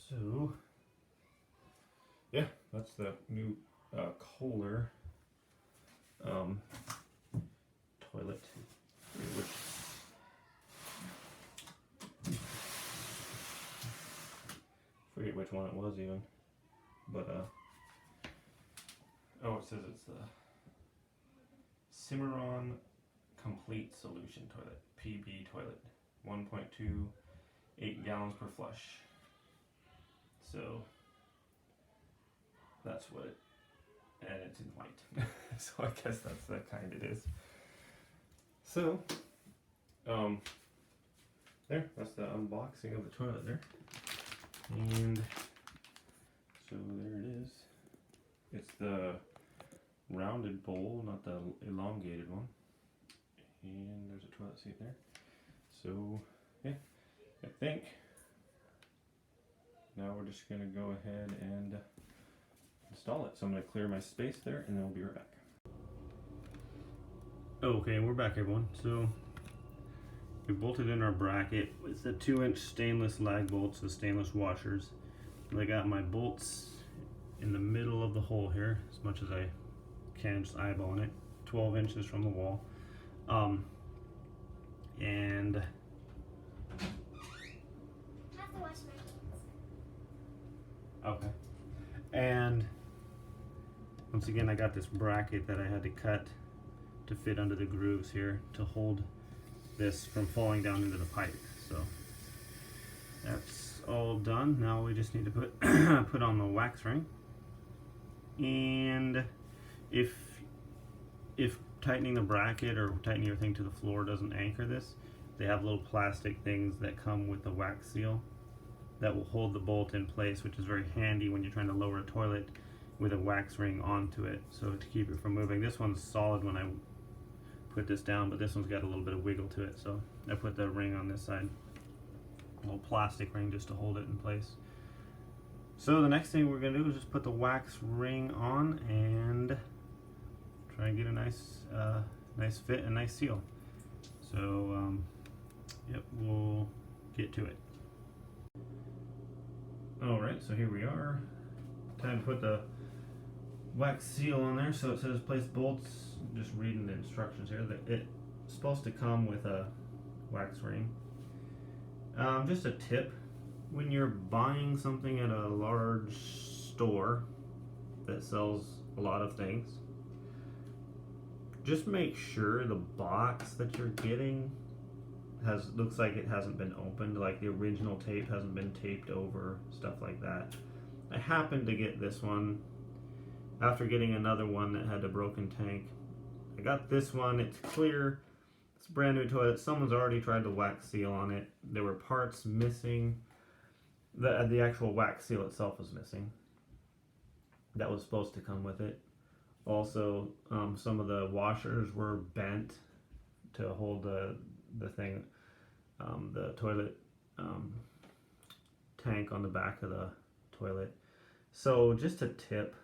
B: So yeah, that's the new Kohler toilet, which forget which one it was even, but oh, it says it's the Cimarron Complete Solution Toilet, PB toilet, 1.28 gallons per flush. So that's what it, and it's in white. So I guess that's the kind it is. So, there, that's the unboxing of the toilet there. And so there it is. It's the rounded bowl, not the elongated one. And there's a toilet seat there. So, yeah, I think now we're just gonna go ahead and install it. So I'm gonna clear my space there and then we'll be right back. Okay, we're back everyone. So we bolted in our bracket with the 2-inch stainless lag bolts with stainless washers. And I got my bolts in the middle of the hole here as much as I can, just eyeballing it, 12 inches from the wall. And
C: I have to wash my hands.
B: okay. And once again, I got this bracket that I had to cut to fit under the grooves here to hold this from falling down into the pipe. So that's all done. Now we just need to put put on the wax ring. And if tightening the bracket or tightening your thing to the floor doesn't anchor this, they have little plastic things that come with the wax seal that will hold the bolt in place, which is very handy when you're trying to lower a toilet with a wax ring onto it, so to keep it from moving. This one's solid when I put this down, but this one's got a little bit of wiggle to it, so I put the ring on this side, a little plastic ring just to hold it in place. So the next thing we're going to do is just put the wax ring on and try and get a nice nice fit and nice seal. So yep, we'll get to it. Alright, so here we are. Time to put the wax seal on there. So it says place bolts, just reading the instructions here, that it's supposed to come with a wax ring. Just a tip, when you're buying something at a large store that sells a lot of things, just make sure the box that you're getting
A: looks like it hasn't been opened, like the original tape hasn't been taped over, stuff like that. I happened to get this one after getting another one that had a broken tank. I got this one, it's clear, it's a brand new toilet. Someone's already tried to wax seal on it. There were parts missing. The actual wax seal itself was missing. That was supposed to come with it. Also, some of the washers were bent to hold the thing, the toilet tank on the back of the toilet. So just a tip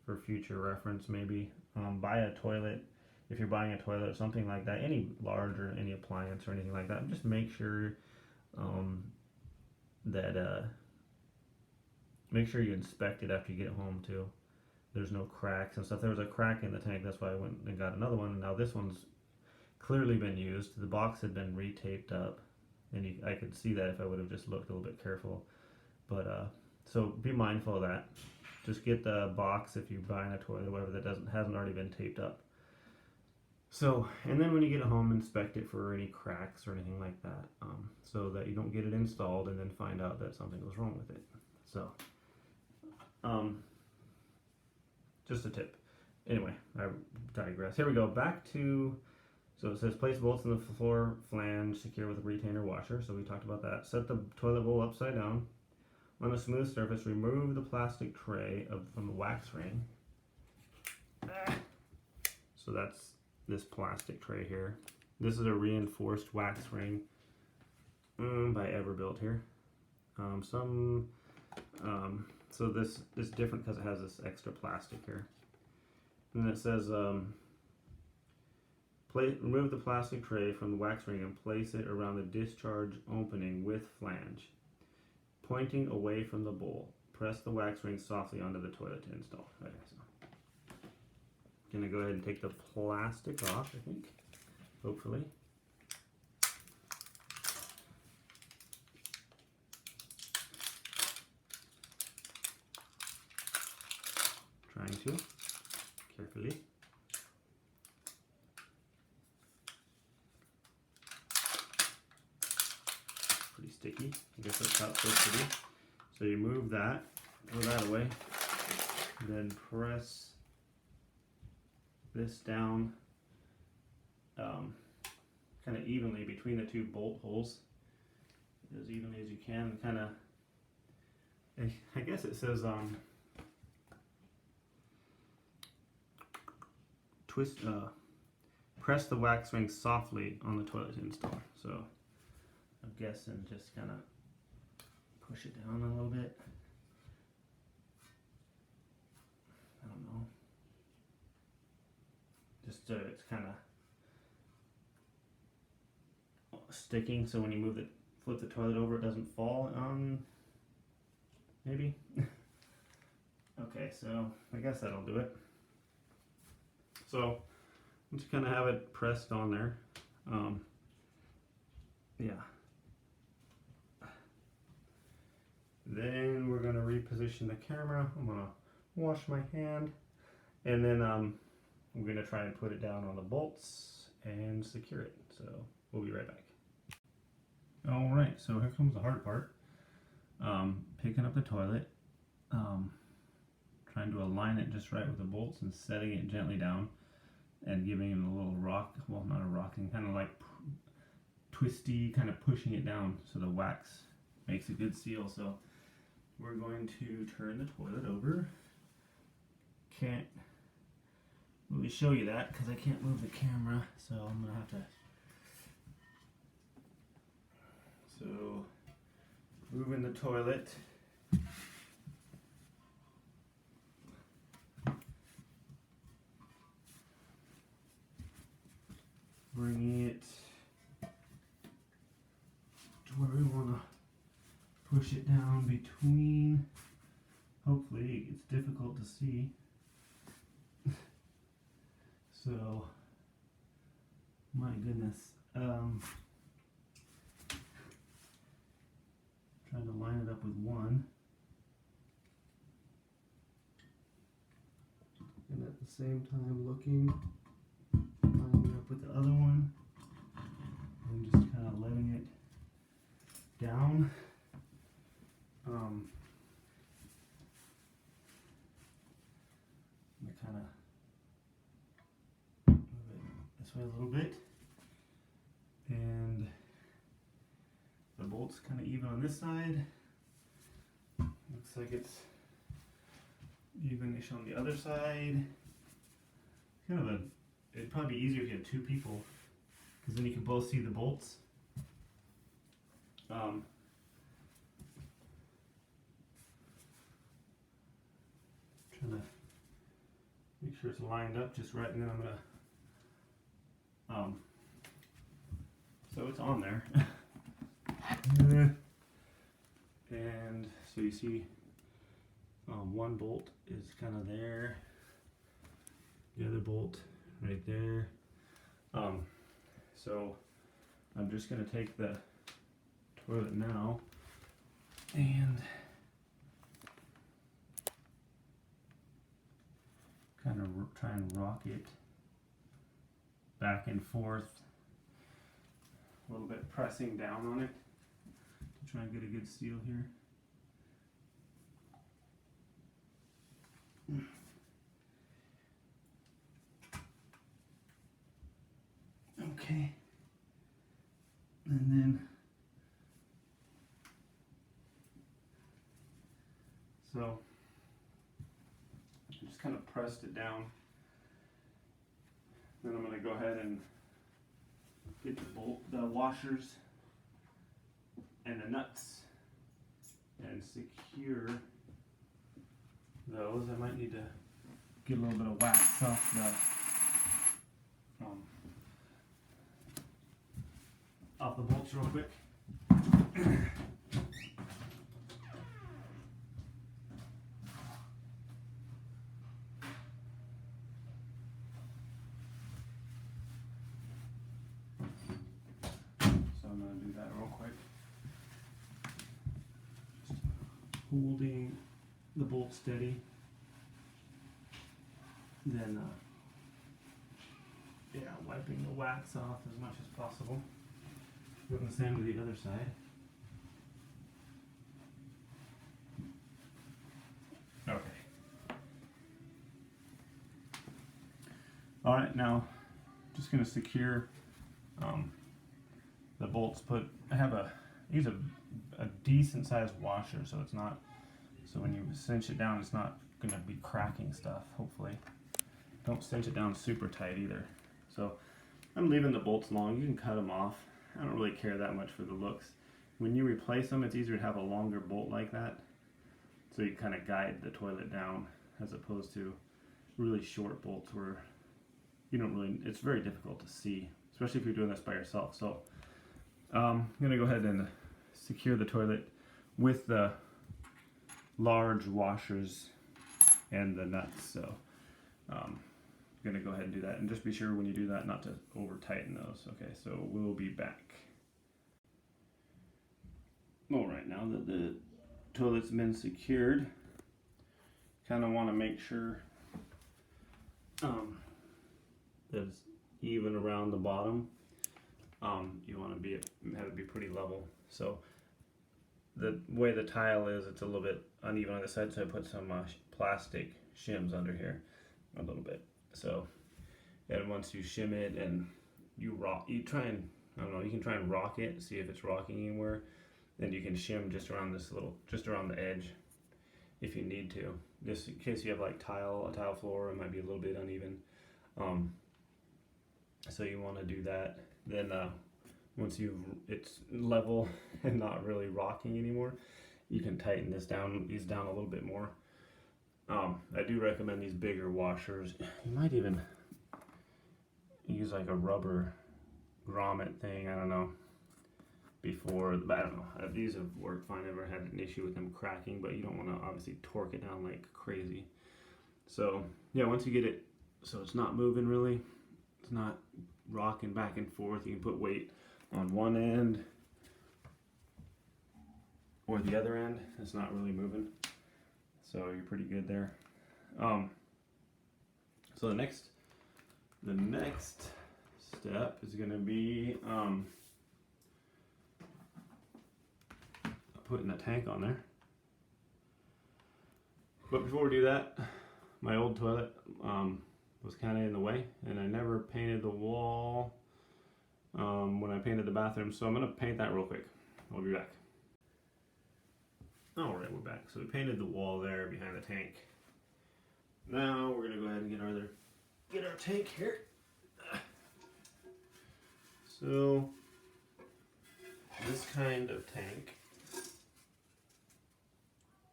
A: for future reference, maybe buy a toilet. If you're buying a toilet or something like that, any large or any appliance or anything like that, just make sure make sure you inspect it after you get it home too. There's no cracks and stuff. There was a crack in the tank, that's why I went and got another one. And now this one's clearly been used. The box had been retaped up, and I could see that if I would have just looked a little bit careful. But so be mindful of that. Just get the box if you're buying a toilet or whatever that hasn't already been taped up. So, and then when you get it home, inspect it for any cracks or anything like that, so that you don't get it installed and then find out that something was wrong with it. So, just a tip. Anyway, I digress. Here we go. Back to, so it says place bolts in the floor flange, secure with a retainer washer. So we talked about that. Set the toilet bowl upside down. On a smooth surface, remove the plastic tray from the wax ring. So that's this plastic tray here. This is a reinforced wax ring by Everbuilt here. So this is different because it has this extra plastic here. And it says remove the plastic tray from the wax ring and place it around the discharge opening with flange, pointing away from the bowl. Press the wax ring softly onto the toilet to install. Okay, so I'm gonna go ahead and take the plastic off, I think, hopefully. Trying to, carefully. Pretty sticky. I guess that's how it's supposed to be. So you move that, throw that away, then press this down kind of evenly between the two bolt holes, as evenly as you can. Kind of, I guess it says press the wax ring softly on the toilet to install. So I'm guessing just kind of push it down a little bit. I don't know. Just so it's kind of sticking, so when you flip the toilet over, it doesn't fall on. Maybe. Okay, so I guess that'll do it. So just kind of have it pressed on there. Yeah. Then we're going to reposition the camera. I'm going to wash my hand, and then we're going to try and put it down on the bolts and secure it. So we'll be right back. All right, so here comes the hard part. Picking up the toilet, trying to align it just right with the bolts and setting it gently down and giving it a little rock, well, not a rocking, kind of like twisty, kind of pushing it down so the wax makes a good seal. So we're going to turn the toilet over. Can't really show you that because I can't move the camera, so I'm gonna have to. So moving the toilet. Bringing it to where we want to push it down between. Hopefully it's difficult to see. So, my goodness. Trying to line it up with one. And at the same time lining it up with the other one. down. I'm gonna kind of move it this way a little bit, and the bolt's kind of even on this side. Looks like it's evenish on the other side. Kind of a, it'd probably be easier if you had two people, because then you can both see the bolts. Trying to make sure it's lined up just right, and then I'm gonna so it's on there. And so you see one bolt is kind of there, the other bolt right there. So I'm just gonna take the toilet now and kind of try and rock it back and forth, a little bit pressing down on it to try and get a good seal here. Okay, and then so I just kind of pressed it down. Then I'm going to go ahead and get the washers and the nuts and secure those. I might need to get a little bit of wax off the bolts real quick. Holding the bolt steady, then wiping the wax off as much as possible. Doing the same to the other side. Okay. All right, now just going to secure the bolts. Use a decent sized washer, so it's not, so when you cinch it down, it's not going to be cracking stuff, hopefully. Don't cinch it down super tight either. So I'm leaving the bolts long. You can cut them off. I don't really care that much for the looks. When you replace them, it's easier to have a longer bolt like that, so you kind of guide the toilet down, as opposed to really short bolts where you don't really, it's very difficult to see, especially if you're doing this by yourself. So I'm going to go ahead and secure the toilet with the large washers and the nuts. So I'm going to go ahead and do that, and just be sure when you do that not to over tighten those. Okay, so we'll be back. All right, now that the toilet's been secured, kind of want to make sure that it's even around the bottom. You want to have it be pretty level. So the way the tile is, it's a little bit uneven on the side, so I put some plastic shims under here a little bit. So, and once you shim it and you try and, I don't know, you can try and rock it, see if it's rocking anywhere. Then you can shim just around just around the edge if you need to. Just in case you have like a tile floor, it might be a little bit uneven. So you want to do that. Then once it's level and not really rocking anymore, you can tighten these down a little bit more. I do recommend these bigger washers. You might even use like a rubber grommet thing, I don't know, before, but I don't know. These have worked fine. I've never had an issue with them cracking, but you don't want to obviously torque it down like crazy. So yeah, once you get it so it's not moving really, it's not rocking back and forth, you can put weight on one end or the other end. It's not really moving, so you're pretty good there. So the next step is going to be
B: putting the tank on there. But before we do that, my old toilet was kind of in the way, and I never painted the wall when I painted the bathroom, so I'm going to paint that real quick. I'll be back. Alright, we're back. So we painted the wall there behind the tank. Now we're going to go ahead and get our tank here. So this kind of tank,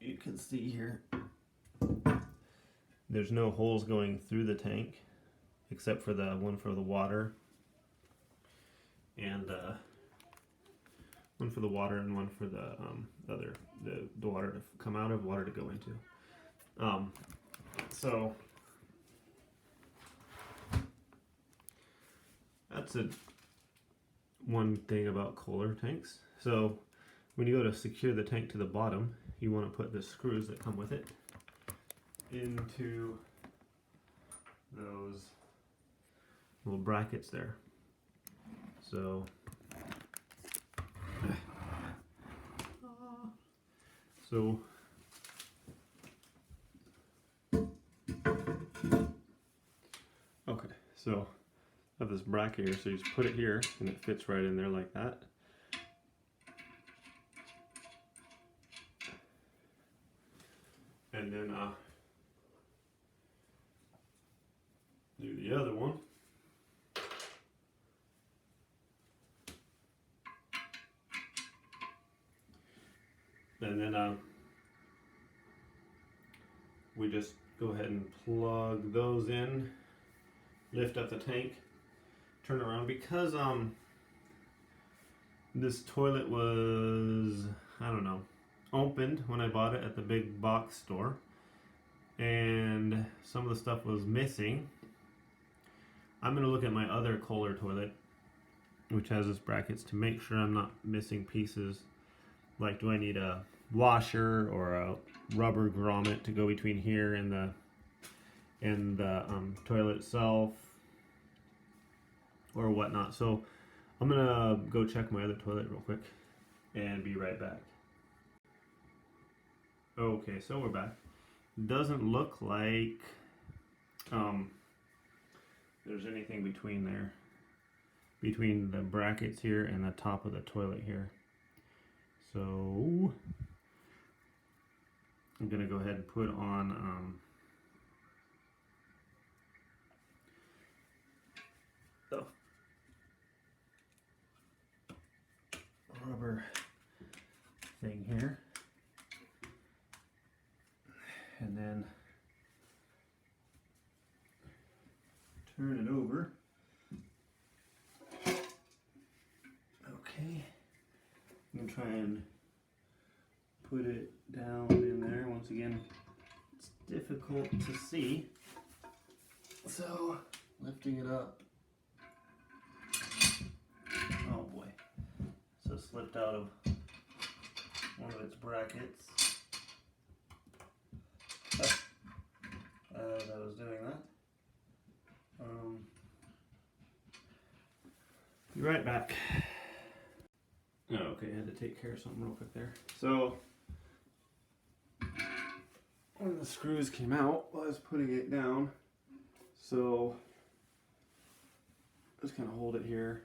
B: you can see here, there's no holes going through the tank except for the one for the water and one for the water and one for the the water to come out of, water to go into. So that's one thing about Kohler tanks. So when you go to secure the tank to the bottom, you want to put the screws that come with it into those little brackets there. So okay, so I have this bracket here, so you just put it here and it fits right in there like that. And then do the other one. And then we just go ahead and plug those in, lift up the tank, turn around, because this toilet was, I don't know, opened when I bought it at the big box store, and some of the stuff was missing. I'm going to look at my other Kohler toilet, which has this brackets, to make sure I'm not missing pieces. Like, do I need a washer or a rubber grommet to go between here and the toilet itself, or whatnot. So I'm gonna go check my other toilet real quick and be right back. Okay, so we're back. Doesn't look like there's anything between there, between the brackets here and the top of the toilet here. So I'm gonna go ahead and put on the rubber thing here, and then turn it over. Okay, I'm gonna try and put it down in there. Once again, it's difficult to see, so lifting it up. Oh boy, so it slipped out of one of its brackets as I was doing that. Be right back. Okay, I had to take care of something real quick there. So one of the screws came out while I was putting it down, so just kind of hold it here.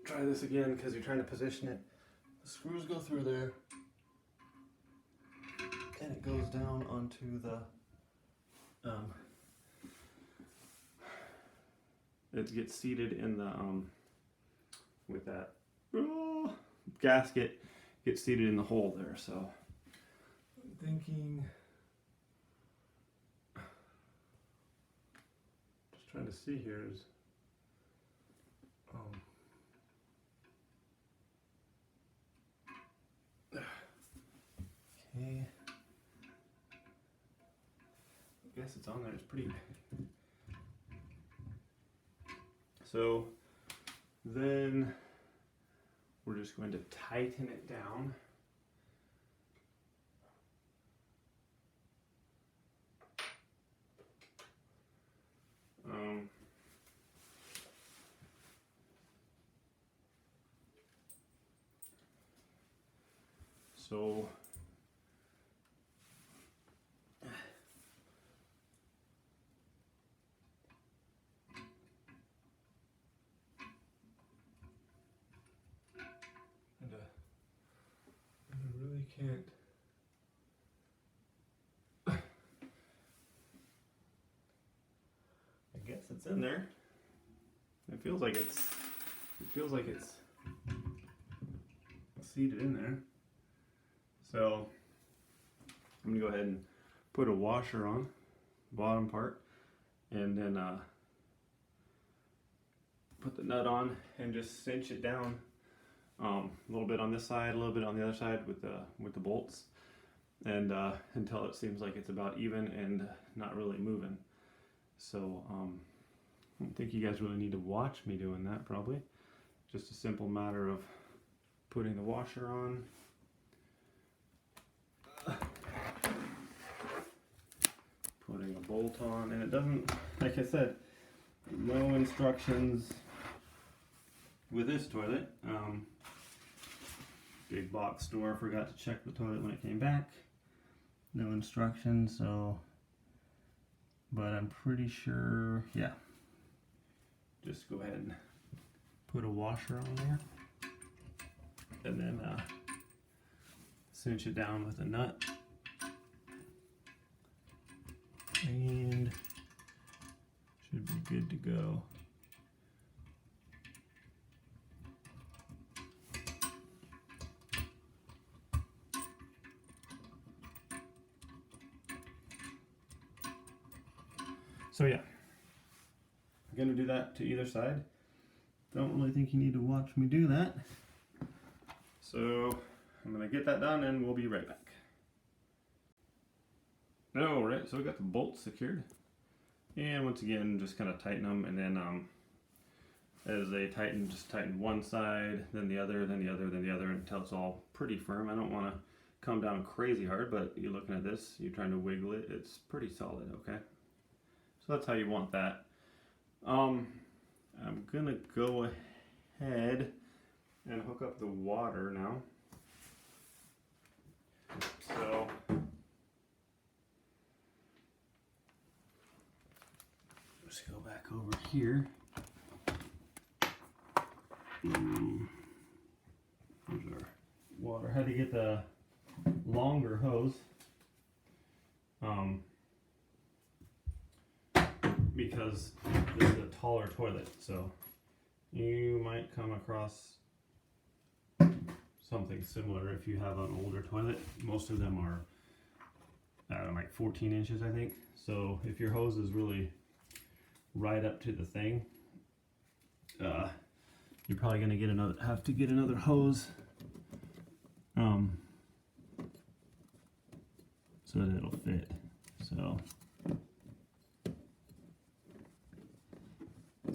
B: Try this again, because you're trying to position it. The screws go through there, and it goes down onto the it gets seated in the with that gasket, gets seated in the hole there. So I'm thinking, just trying to see here is okay, I guess it's on there. It's pretty. So then we're just going to tighten it down.
A: So I really can't. I guess it's in there. It feels like it's seated in there. So I'm gonna go ahead and put a washer on the bottom part, and then put the nut on and just cinch it down a little bit on this side, a little bit on the other side with the bolts, and until it seems like it's about even and not really moving. So I don't think you guys really need to watch me doing that, probably. Just a simple matter of putting the washer on, putting a bolt on, and it doesn't, like I said, no instructions with this toilet. Big box store, forgot to check the toilet when it came back. No instructions, so, but I'm pretty sure, yeah. Just go ahead and put a washer on there, and then cinch it down with a nut, and should be good to go. So yeah, I'm gonna do that to either side. Don't really think you need to watch me do that. So I'm gonna get that done and we'll be right back. Alright, so we got the bolts secured. And once again, just kind of tighten them, and then as they tighten, just tighten one side, then the other, then the other, then the other, until it's all pretty firm. I don't want to come down crazy hard, but you're looking at this, you're trying to wiggle it, it's pretty solid, okay? So that's how you want that. I'm gonna go ahead and hook up the water now. So let's go back over here. There's our water. I had to get the longer hose. Because this is a taller toilet, so you might come across something similar if you have an older toilet. Most of them are like 14 inches, I think. So if your hose is really right up to the thing, you're probably gonna have to get another hose, so that it'll fit.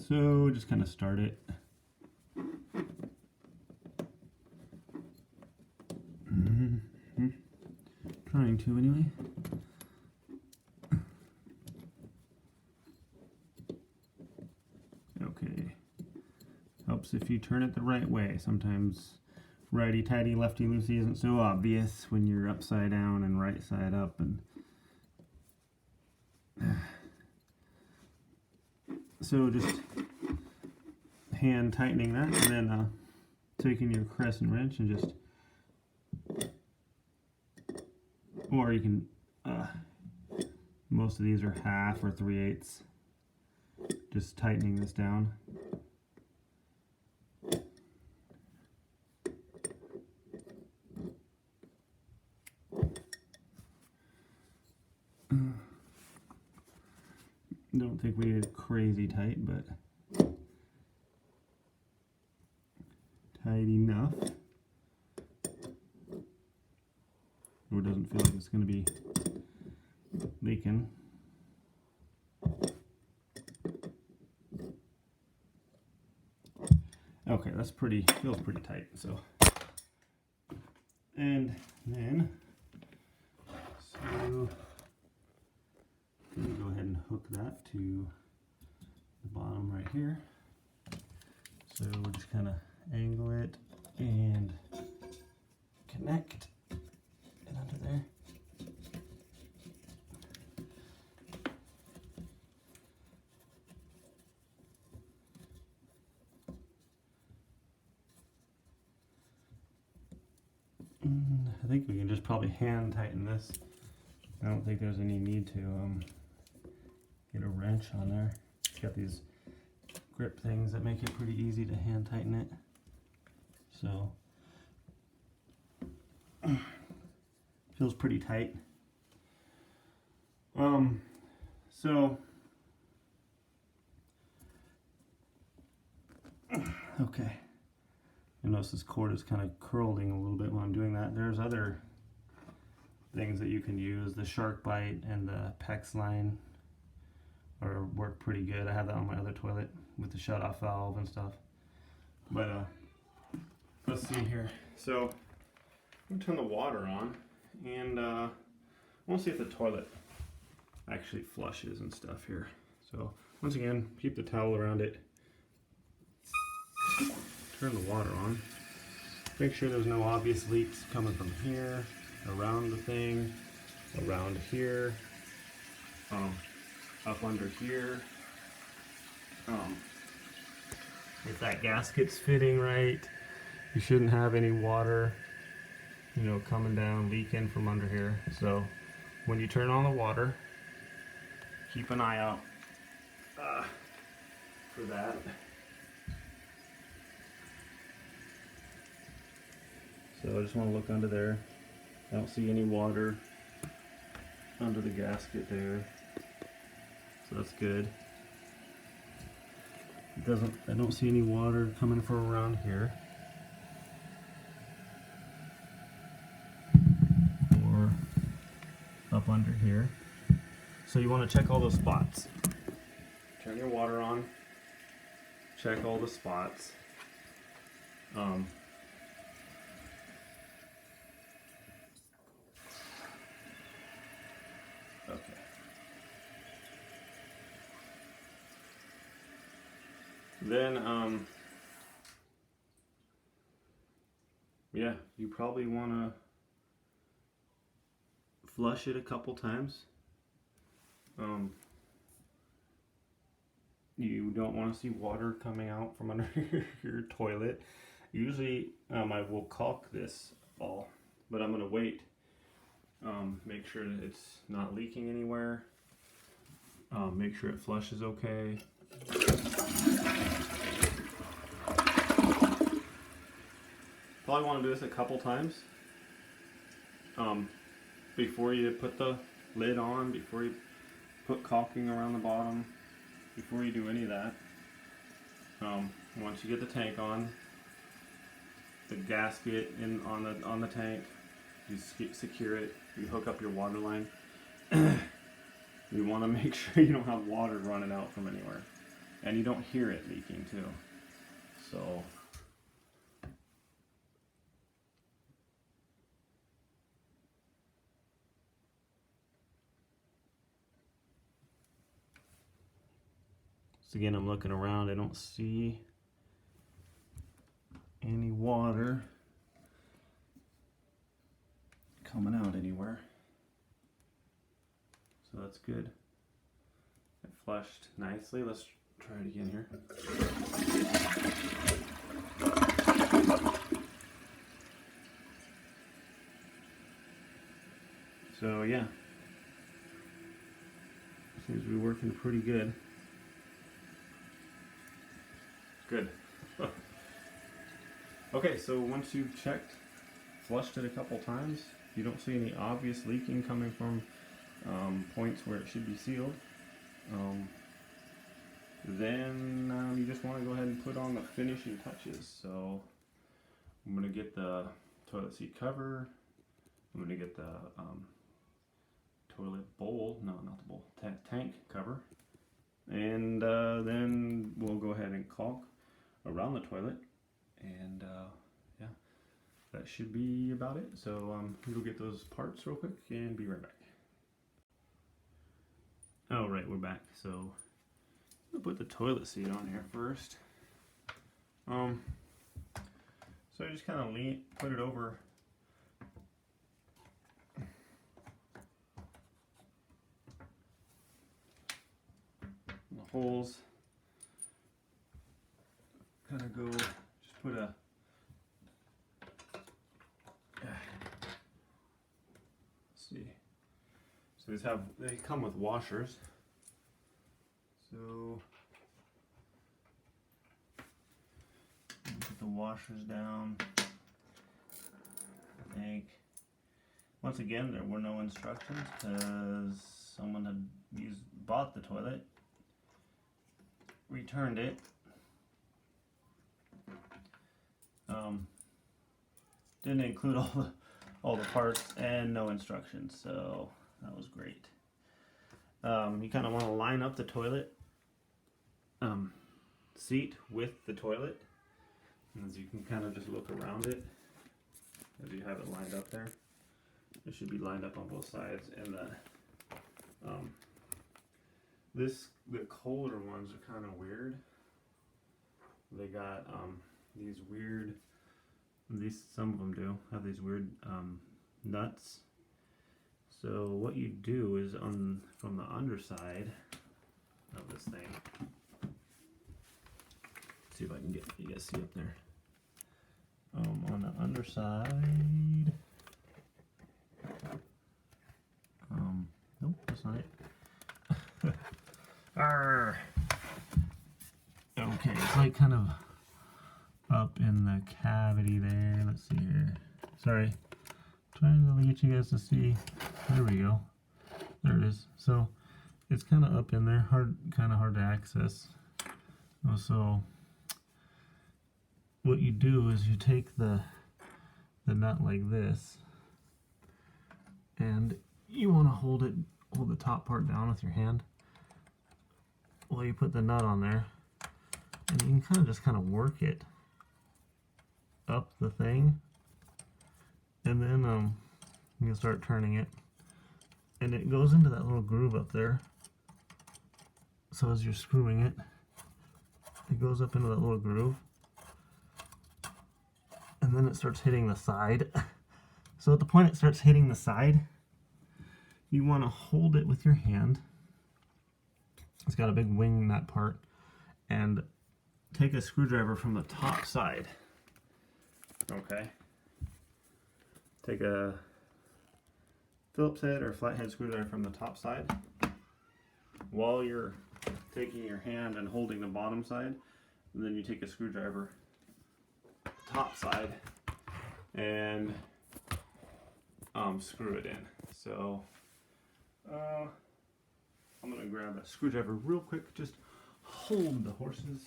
A: So just kind of start it. Trying to anyway. Okay. Helps if you turn it the right way. Sometimes righty-tighty, lefty-loosey isn't so obvious when you're upside down and right side up, and so just hand tightening that, and then taking your crescent wrench and just, or you can, most of these are 1/2 or 3/8, just tightening this down. Don't think we did crazy tight, but tight enough. So it doesn't feel like it's going to be leaking. Okay, that's feels pretty tight. So, and then, so I'm going to go ahead and hook that to the bottom right here. So we'll just kind of angle it and connect,
B: I think we can just probably hand tighten this. I don't think there's any need to get a wrench on there. It's got these grip things that make it pretty easy to hand tighten it. So feels pretty tight. So okay. You notice this cord is kind of curling a little bit when I'm doing that. There's other things that you can use. The shark bite and the PEX line work pretty good. I have that on my other toilet with the shut-off valve and stuff. But let's see here. So I'm gonna turn the water on, and I want to see if the toilet actually flushes and stuff here. So once again, keep the towel around it. Turn the water on. Make sure there's no obvious leaks coming from here, around the thing, around here, up under here. If that gasket's fitting right, you shouldn't have any water, you know, coming down, leaking from under here. So when you turn on the water, keep an eye out for that. So I just want to look under there. I don't see any water under the gasket there, so that's good. I don't see any water coming from around here or up under here. So you want to check all those spots. Turn your water on. Check all the spots. Okay. Then, yeah, you probably want to flush it a couple times. You don't want to see water coming out from under your toilet. Usually, I will caulk this all, but I'm going to wait. Make sure that it's not leaking anywhere. Make sure it flushes okay. Probably want to do this a couple times before you put the lid on, before you put caulking around the bottom, before you do any of that. Once you get the tank on, the gasket on the tank, you secure it, you hook up your water line. You want to make sure you don't have water running out from anywhere, and you don't hear it leaking too. So again, I'm looking around, I don't see any water coming out anywhere. So that's good. It flushed nicely. Let's try it again here. So yeah, seems to be working pretty good. Good. Okay, so once you've checked, flushed it a couple times, you don't see any obvious leaking coming from points where it should be sealed, then you just want to go ahead and put on the finishing touches. So I'm going to get the toilet seat cover, I'm going to get the toilet bowl, no, not the bowl, tank cover, and then we'll go ahead and caulk around the toilet, and yeah, that should be about it. So we'll get those parts real quick and be right back. Alright, we're back. So I'm gonna put the toilet seat on here first. So I just kind of put it over the holes. Kind of go, just put a So they come with washers. So put the washers down. I think once again there were no instructions because someone had bought the toilet, returned it, didn't include all the parts and no instructions, so that was great. You kind of want to line up the toilet seat with the toilet, and as you can kind of just look around it as you have it lined up there. It should be lined up on both sides, and the colder ones are kind of weird. They got these weird, some of them do have these weird nuts. So what you do is from the underside of this thing, let's see if I can get you guys see up there. On the underside, nope, that's not it. Arr. Okay, it's like kind of up in the cavity there. Let's see here. Sorry, trying to get you guys to see. There we go. There it is. So it's kind of up in there, kind of hard to access. So what you do is you take the nut like this, and you want to hold the top part down with your hand while you put the nut on there, and you can just kind of work it up the thing, and then you can start turning it, and it goes into that little groove up there. So as you're screwing it, it goes up into that little groove, and then it starts hitting the side. So at the point it starts hitting the side, you want to hold it with your hand. It's got a big wing nut part, and take a screwdriver from the top side. Okay. Take a Phillips head or flathead screwdriver from the top side. While you're taking your hand and holding the bottom side, and then you take a screwdriver top side and screw it in. So I'm gonna grab a screwdriver real quick, just hold the horses.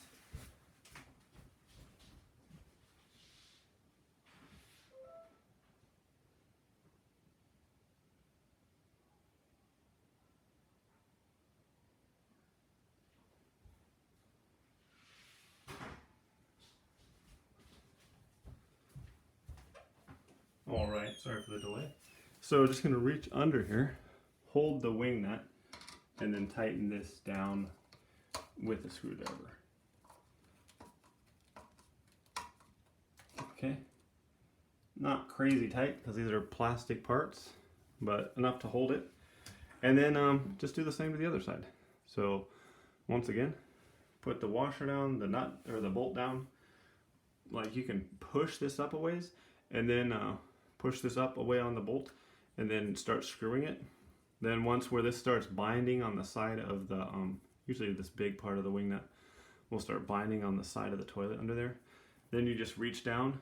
B: All right, sorry for the delay. So just gonna reach under here, hold the wing nut, and then tighten this down with a screwdriver. Okay, not crazy tight because these are plastic parts, but enough to hold it. And then just do the same to the other side. So once again, put the washer down, the nut or the bolt down. Like you can push this up a ways, and then push this up away on the bolt, and then start screwing it. Then once where this starts binding on the side of the, usually this big part of the wing nut will start binding on the side of the toilet under there. Then you just reach down,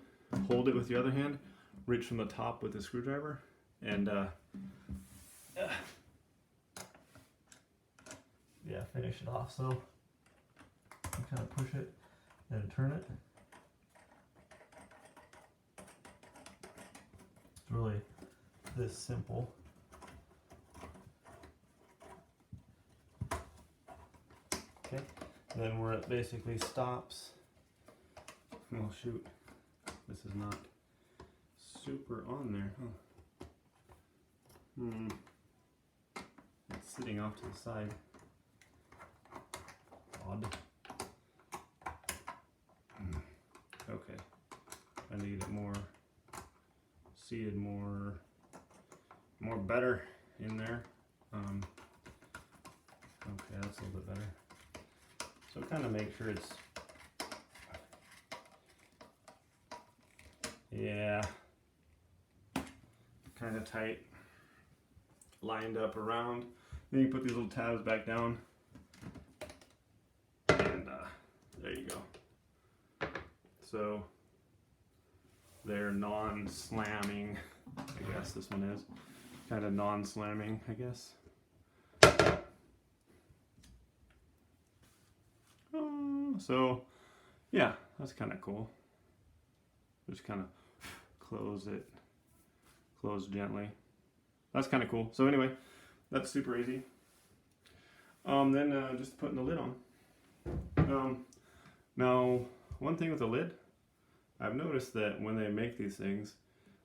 B: hold it with your other hand, reach from the top with the screwdriver, and yeah, finish it off. So you kind of push it and turn it. It's really this simple. Okay, then where it basically stops. Oh shoot, this is not super on there, huh? It's sitting off to the side. Odd. Okay, I need it more seated, more better in there. Okay, that's a little bit better. So kind of make sure it's, yeah, kind of tight.
A: lined up around. Then you put these little tabs back down, and there you go. So they're non-slamming, I guess this one is. Kind of non-slamming, I guess. So yeah, that's kind of cool. Just kind of close it, close gently. That's kind of cool. So anyway, that's super easy. Then just putting the lid on. Now, one thing with the lid, I've noticed that when they make these things,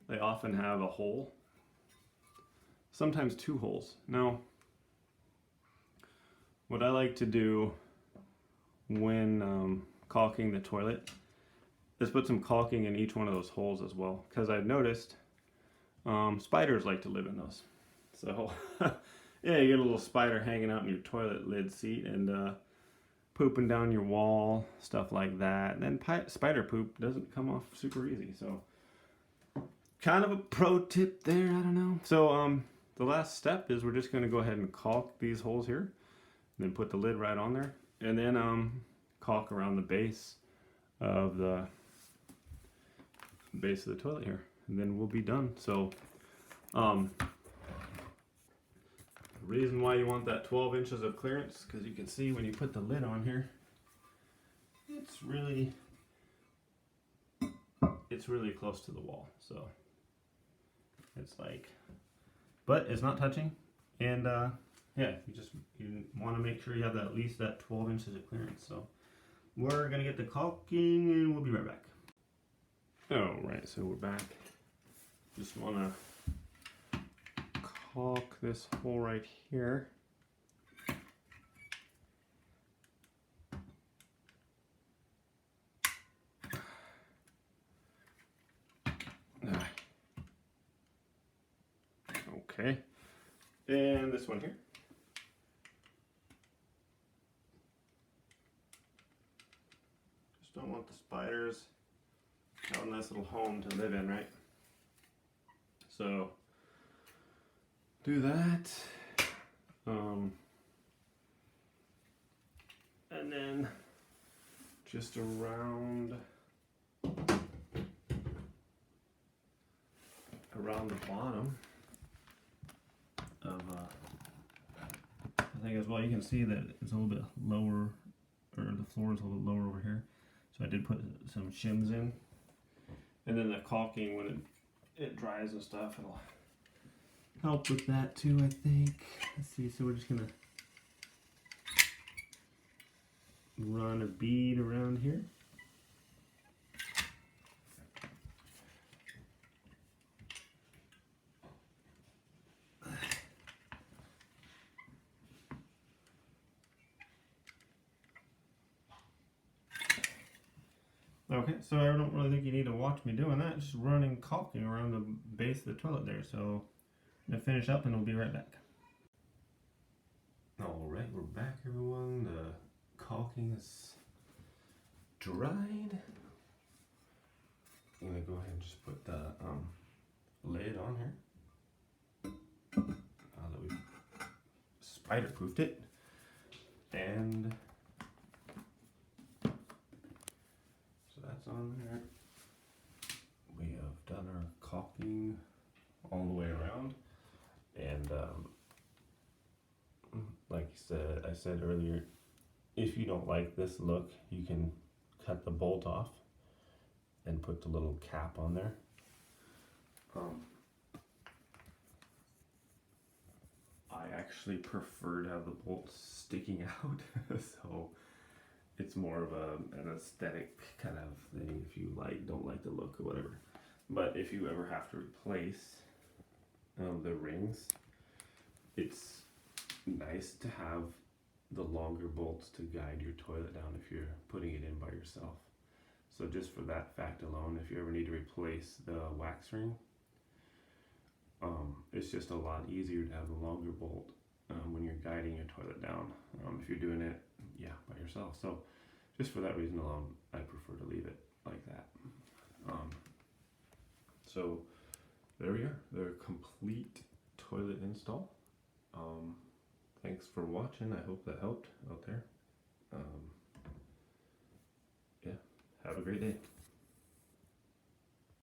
A: they often have a hole. Sometimes 2 holes. Now, what I like to do when caulking the toilet is put some caulking in each one of those holes as well, because I've noticed spiders like to live in those. So yeah, you get a little spider hanging out in your toilet lid seat and pooping down your wall, stuff like that. And then spider poop doesn't come off super easy. So kind of a pro tip there, I don't know. So the last step is we're just going to go ahead and caulk these holes here, and then put the lid right on there, and then caulk around the base of the toilet here, and then we'll be done. So the reason why you want that 12 inches of clearance, because you can see when you put the lid on here, it's really close to the wall. So it's like, but it's not touching, and yeah, you want to make sure you have at least that 12 inches of clearance. So we're gonna get the caulking, and we'll be right back. All right, so we're back. Just want to caulk this hole right here. Okay, and this one here. Just don't want the spiders. Have a nice little home to live in, right? So do that. And then just around the bottom of I think as well, you can see that it's a little bit lower, or the floor is a little lower over here. So I did put some shims in. And then the caulking, when it dries and stuff, it'll help with that too, I think. Let's see, so we're just gonna run a bead around here. Okay, so I don't really think you need to watch me doing that. Just running caulking around the base of the toilet there. So I'm gonna finish up and we'll be right back. All right, we're back, everyone. The caulking is dried. I'm gonna go ahead and just put the lid on here. Now that we've spider-proofed it, and that's on there. We have done our caulking all the way around, and like I said earlier, if you don't like this look, you can cut the bolt off and put the little cap on there. I actually prefer to have the bolts sticking out, so it's more of an aesthetic kind of thing if you don't like the look or whatever. But if you ever have to replace the rings, it's nice to have the longer bolts to guide your toilet down if you're putting it in by yourself. So just for that fact alone, if you ever need to replace the wax ring, it's just a lot easier to have the longer bolt when you're guiding your toilet down. If you're doing it, by yourself. So just for that reason alone, I prefer to leave it like that. So there we are, the complete toilet install. Thanks for watching. I hope that helped out there. Yeah, have a great day.